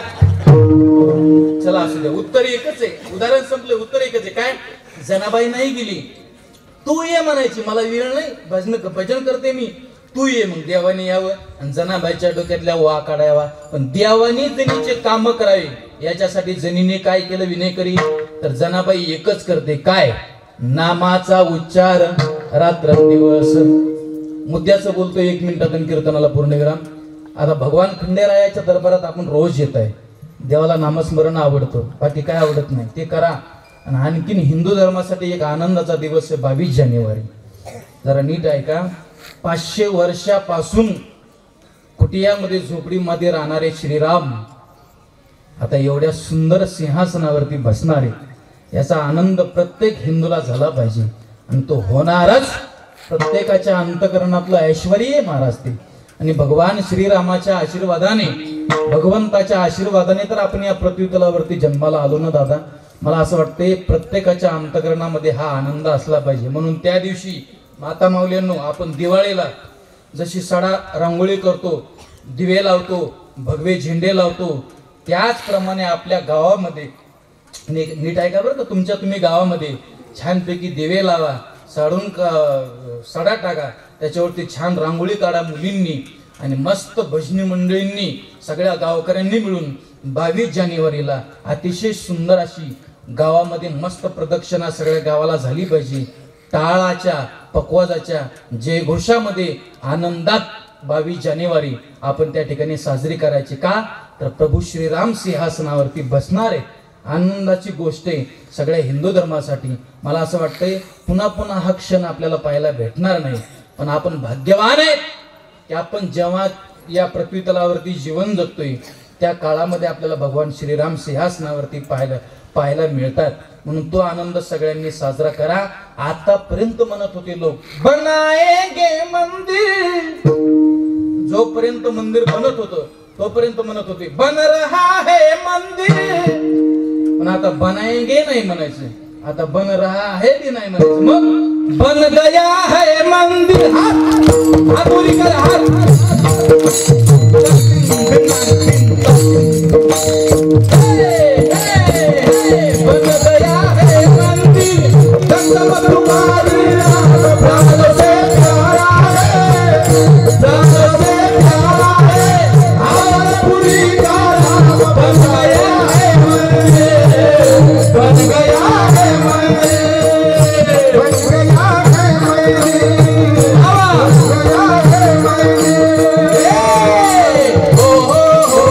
चला असू द्या उत्तर एकच आहे उदाहरण संपले उत्तर एकच आहे काय जनाबाई नाही गेली तू ये म्हणायची मला वेळ नाही भजन करते मी तू ये मग देवाने यावं आणि जनाबाईच्या डोक्यातल्या वा काढावा पण देवाने जनीचे काम करावे याच्यासाठी जनीने काय केलं विनय करी तर जनाबाई एकच करते काय नामाचा उच्चार रात्रंदिवस मुद्द्याचं बोलतो 1 मिनिटात कीर्तनाला पूर्णविराम आता भगवान खंडेरायाच्या दरबारात आपण रोज येत आहे देवाला नामस्मरण आवडतं बाकी काय आवडत नाही ते करा आणि आणखीन हिंदू धर्मासाठी एक आनंदाचा दिवस आहे 22 जानेवारी जरा नीट ऐका 500 वर्षापासून कुटियामध्ये झोपडीमध्ये राहणारे श्रीराम आता एवढ्या सुंदर सिंहासनावरती बसणारे याचा आनंद प्रत्येक हिंदूला झाला पाहिजे आणि तो होणारच प्रत्येकाच्या अंतकरणातलं ऐश्वर्य महाराज ते आणि भगवान श्रीरामाच्या आशीर्वादाने भगवंताच्या आशीर्वादाने तर आपण या पृथ्वीतलावरती जन्माला आलो ना दादा मला असं वाटते प्रत्येकाच्या अंतकरणामध्ये हा आनंद असला पाहिजे म्हणून त्या दिवशी माता माऊल्यांनो आपण दिवाळीला जशी सडा रांगोळी करतो दिवे लावतो भगवे झेंडे लावतो त्याचप्रमाणे आपल्या गावामध्ये नीट ऐका बरं का तुमच्या तुम्ही गावामध्ये छानपैकी दिवे लावा साडून सडा टाका त्याच्यावरती छान रांगोळी काढा मुलींनी आणि मस्त भजनी मंडळींनी सगळ्या गावकऱ्यांनी मिळून 22 जानेवारीला अतिशय सुंदर अशी गावामध्ये मस्त प्रदक्षिणा सगळ्या गावाला झाली पाहिजे टाळाच्या पकवाजाच्या जयघोषामध्ये आनंदात 22 जानेवारी आपण त्या ठिकाणी साजरी करायची का तर प्रभू श्रीराम सिंहासनावरती बसणारे आनंदाची गोष्ट आहे सगळ्या हिंदू धर्मासाठी मला असं वाटतंय पुन्हा पुन्हा हा क्षण आपल्याला पाहायला भेटणार नाही पण आपण भाग्यवान आहे की आपण जेव्हा या पृथ्वीतलावरती जीवन जगतोय त्या काळामध्ये आपल्याला भगवान श्रीराम सिंहासनावरती पाहायला मिळतात म्हणून तो आनंद सगळ्यांनी साजरा करा आतापर्यंत म्हणत होते लोक बनाएंगे मंदिर जोपर्यंत मंदिर बनत होतं तोपर्यंत म्हणत होते बन रहा है मंदिर पण आता बनाएंगे नाही म्हणायचं आता बन रहा है भी नाही म्हणायचं मग बन गया है मंदिर हात बोली कर हात बन गया है मंदिर दंत तुम्हारी प्राण से प्यारा है प्राण से प्यारा है हमारा पूरी का नाम बन गया है मंदिर बन गया है मंदिर बन गया है मंदिर बन गया है मंदिर ओ हो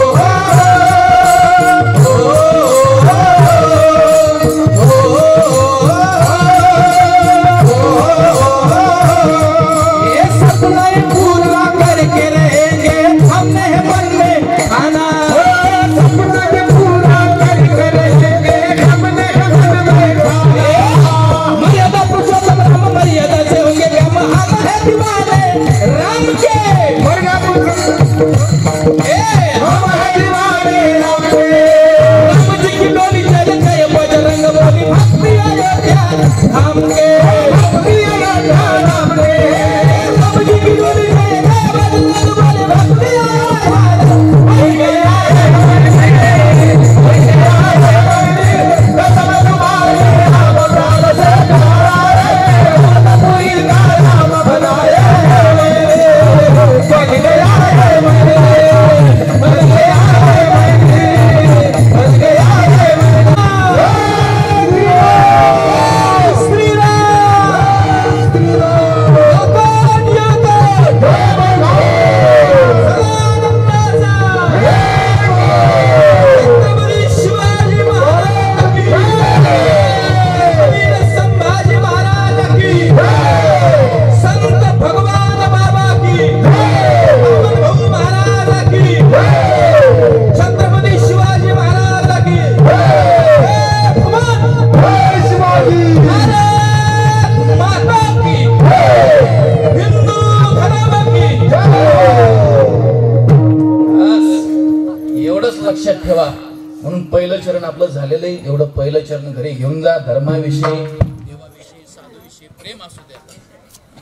चरण आपलं झालेलं आहे, एवढं पहिलं चरण घरी घेऊन जा. धर्माविषयी, देवाविषयी, साधूविषयी प्रेम असू द्या.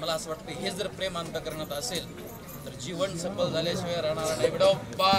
मला असं वाटतं हे जर प्रेम अंतःकरणात असेल तर जीवन सफल झाल्याशिवाय राहणार नाही. विडोबा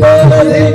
विठ्ठल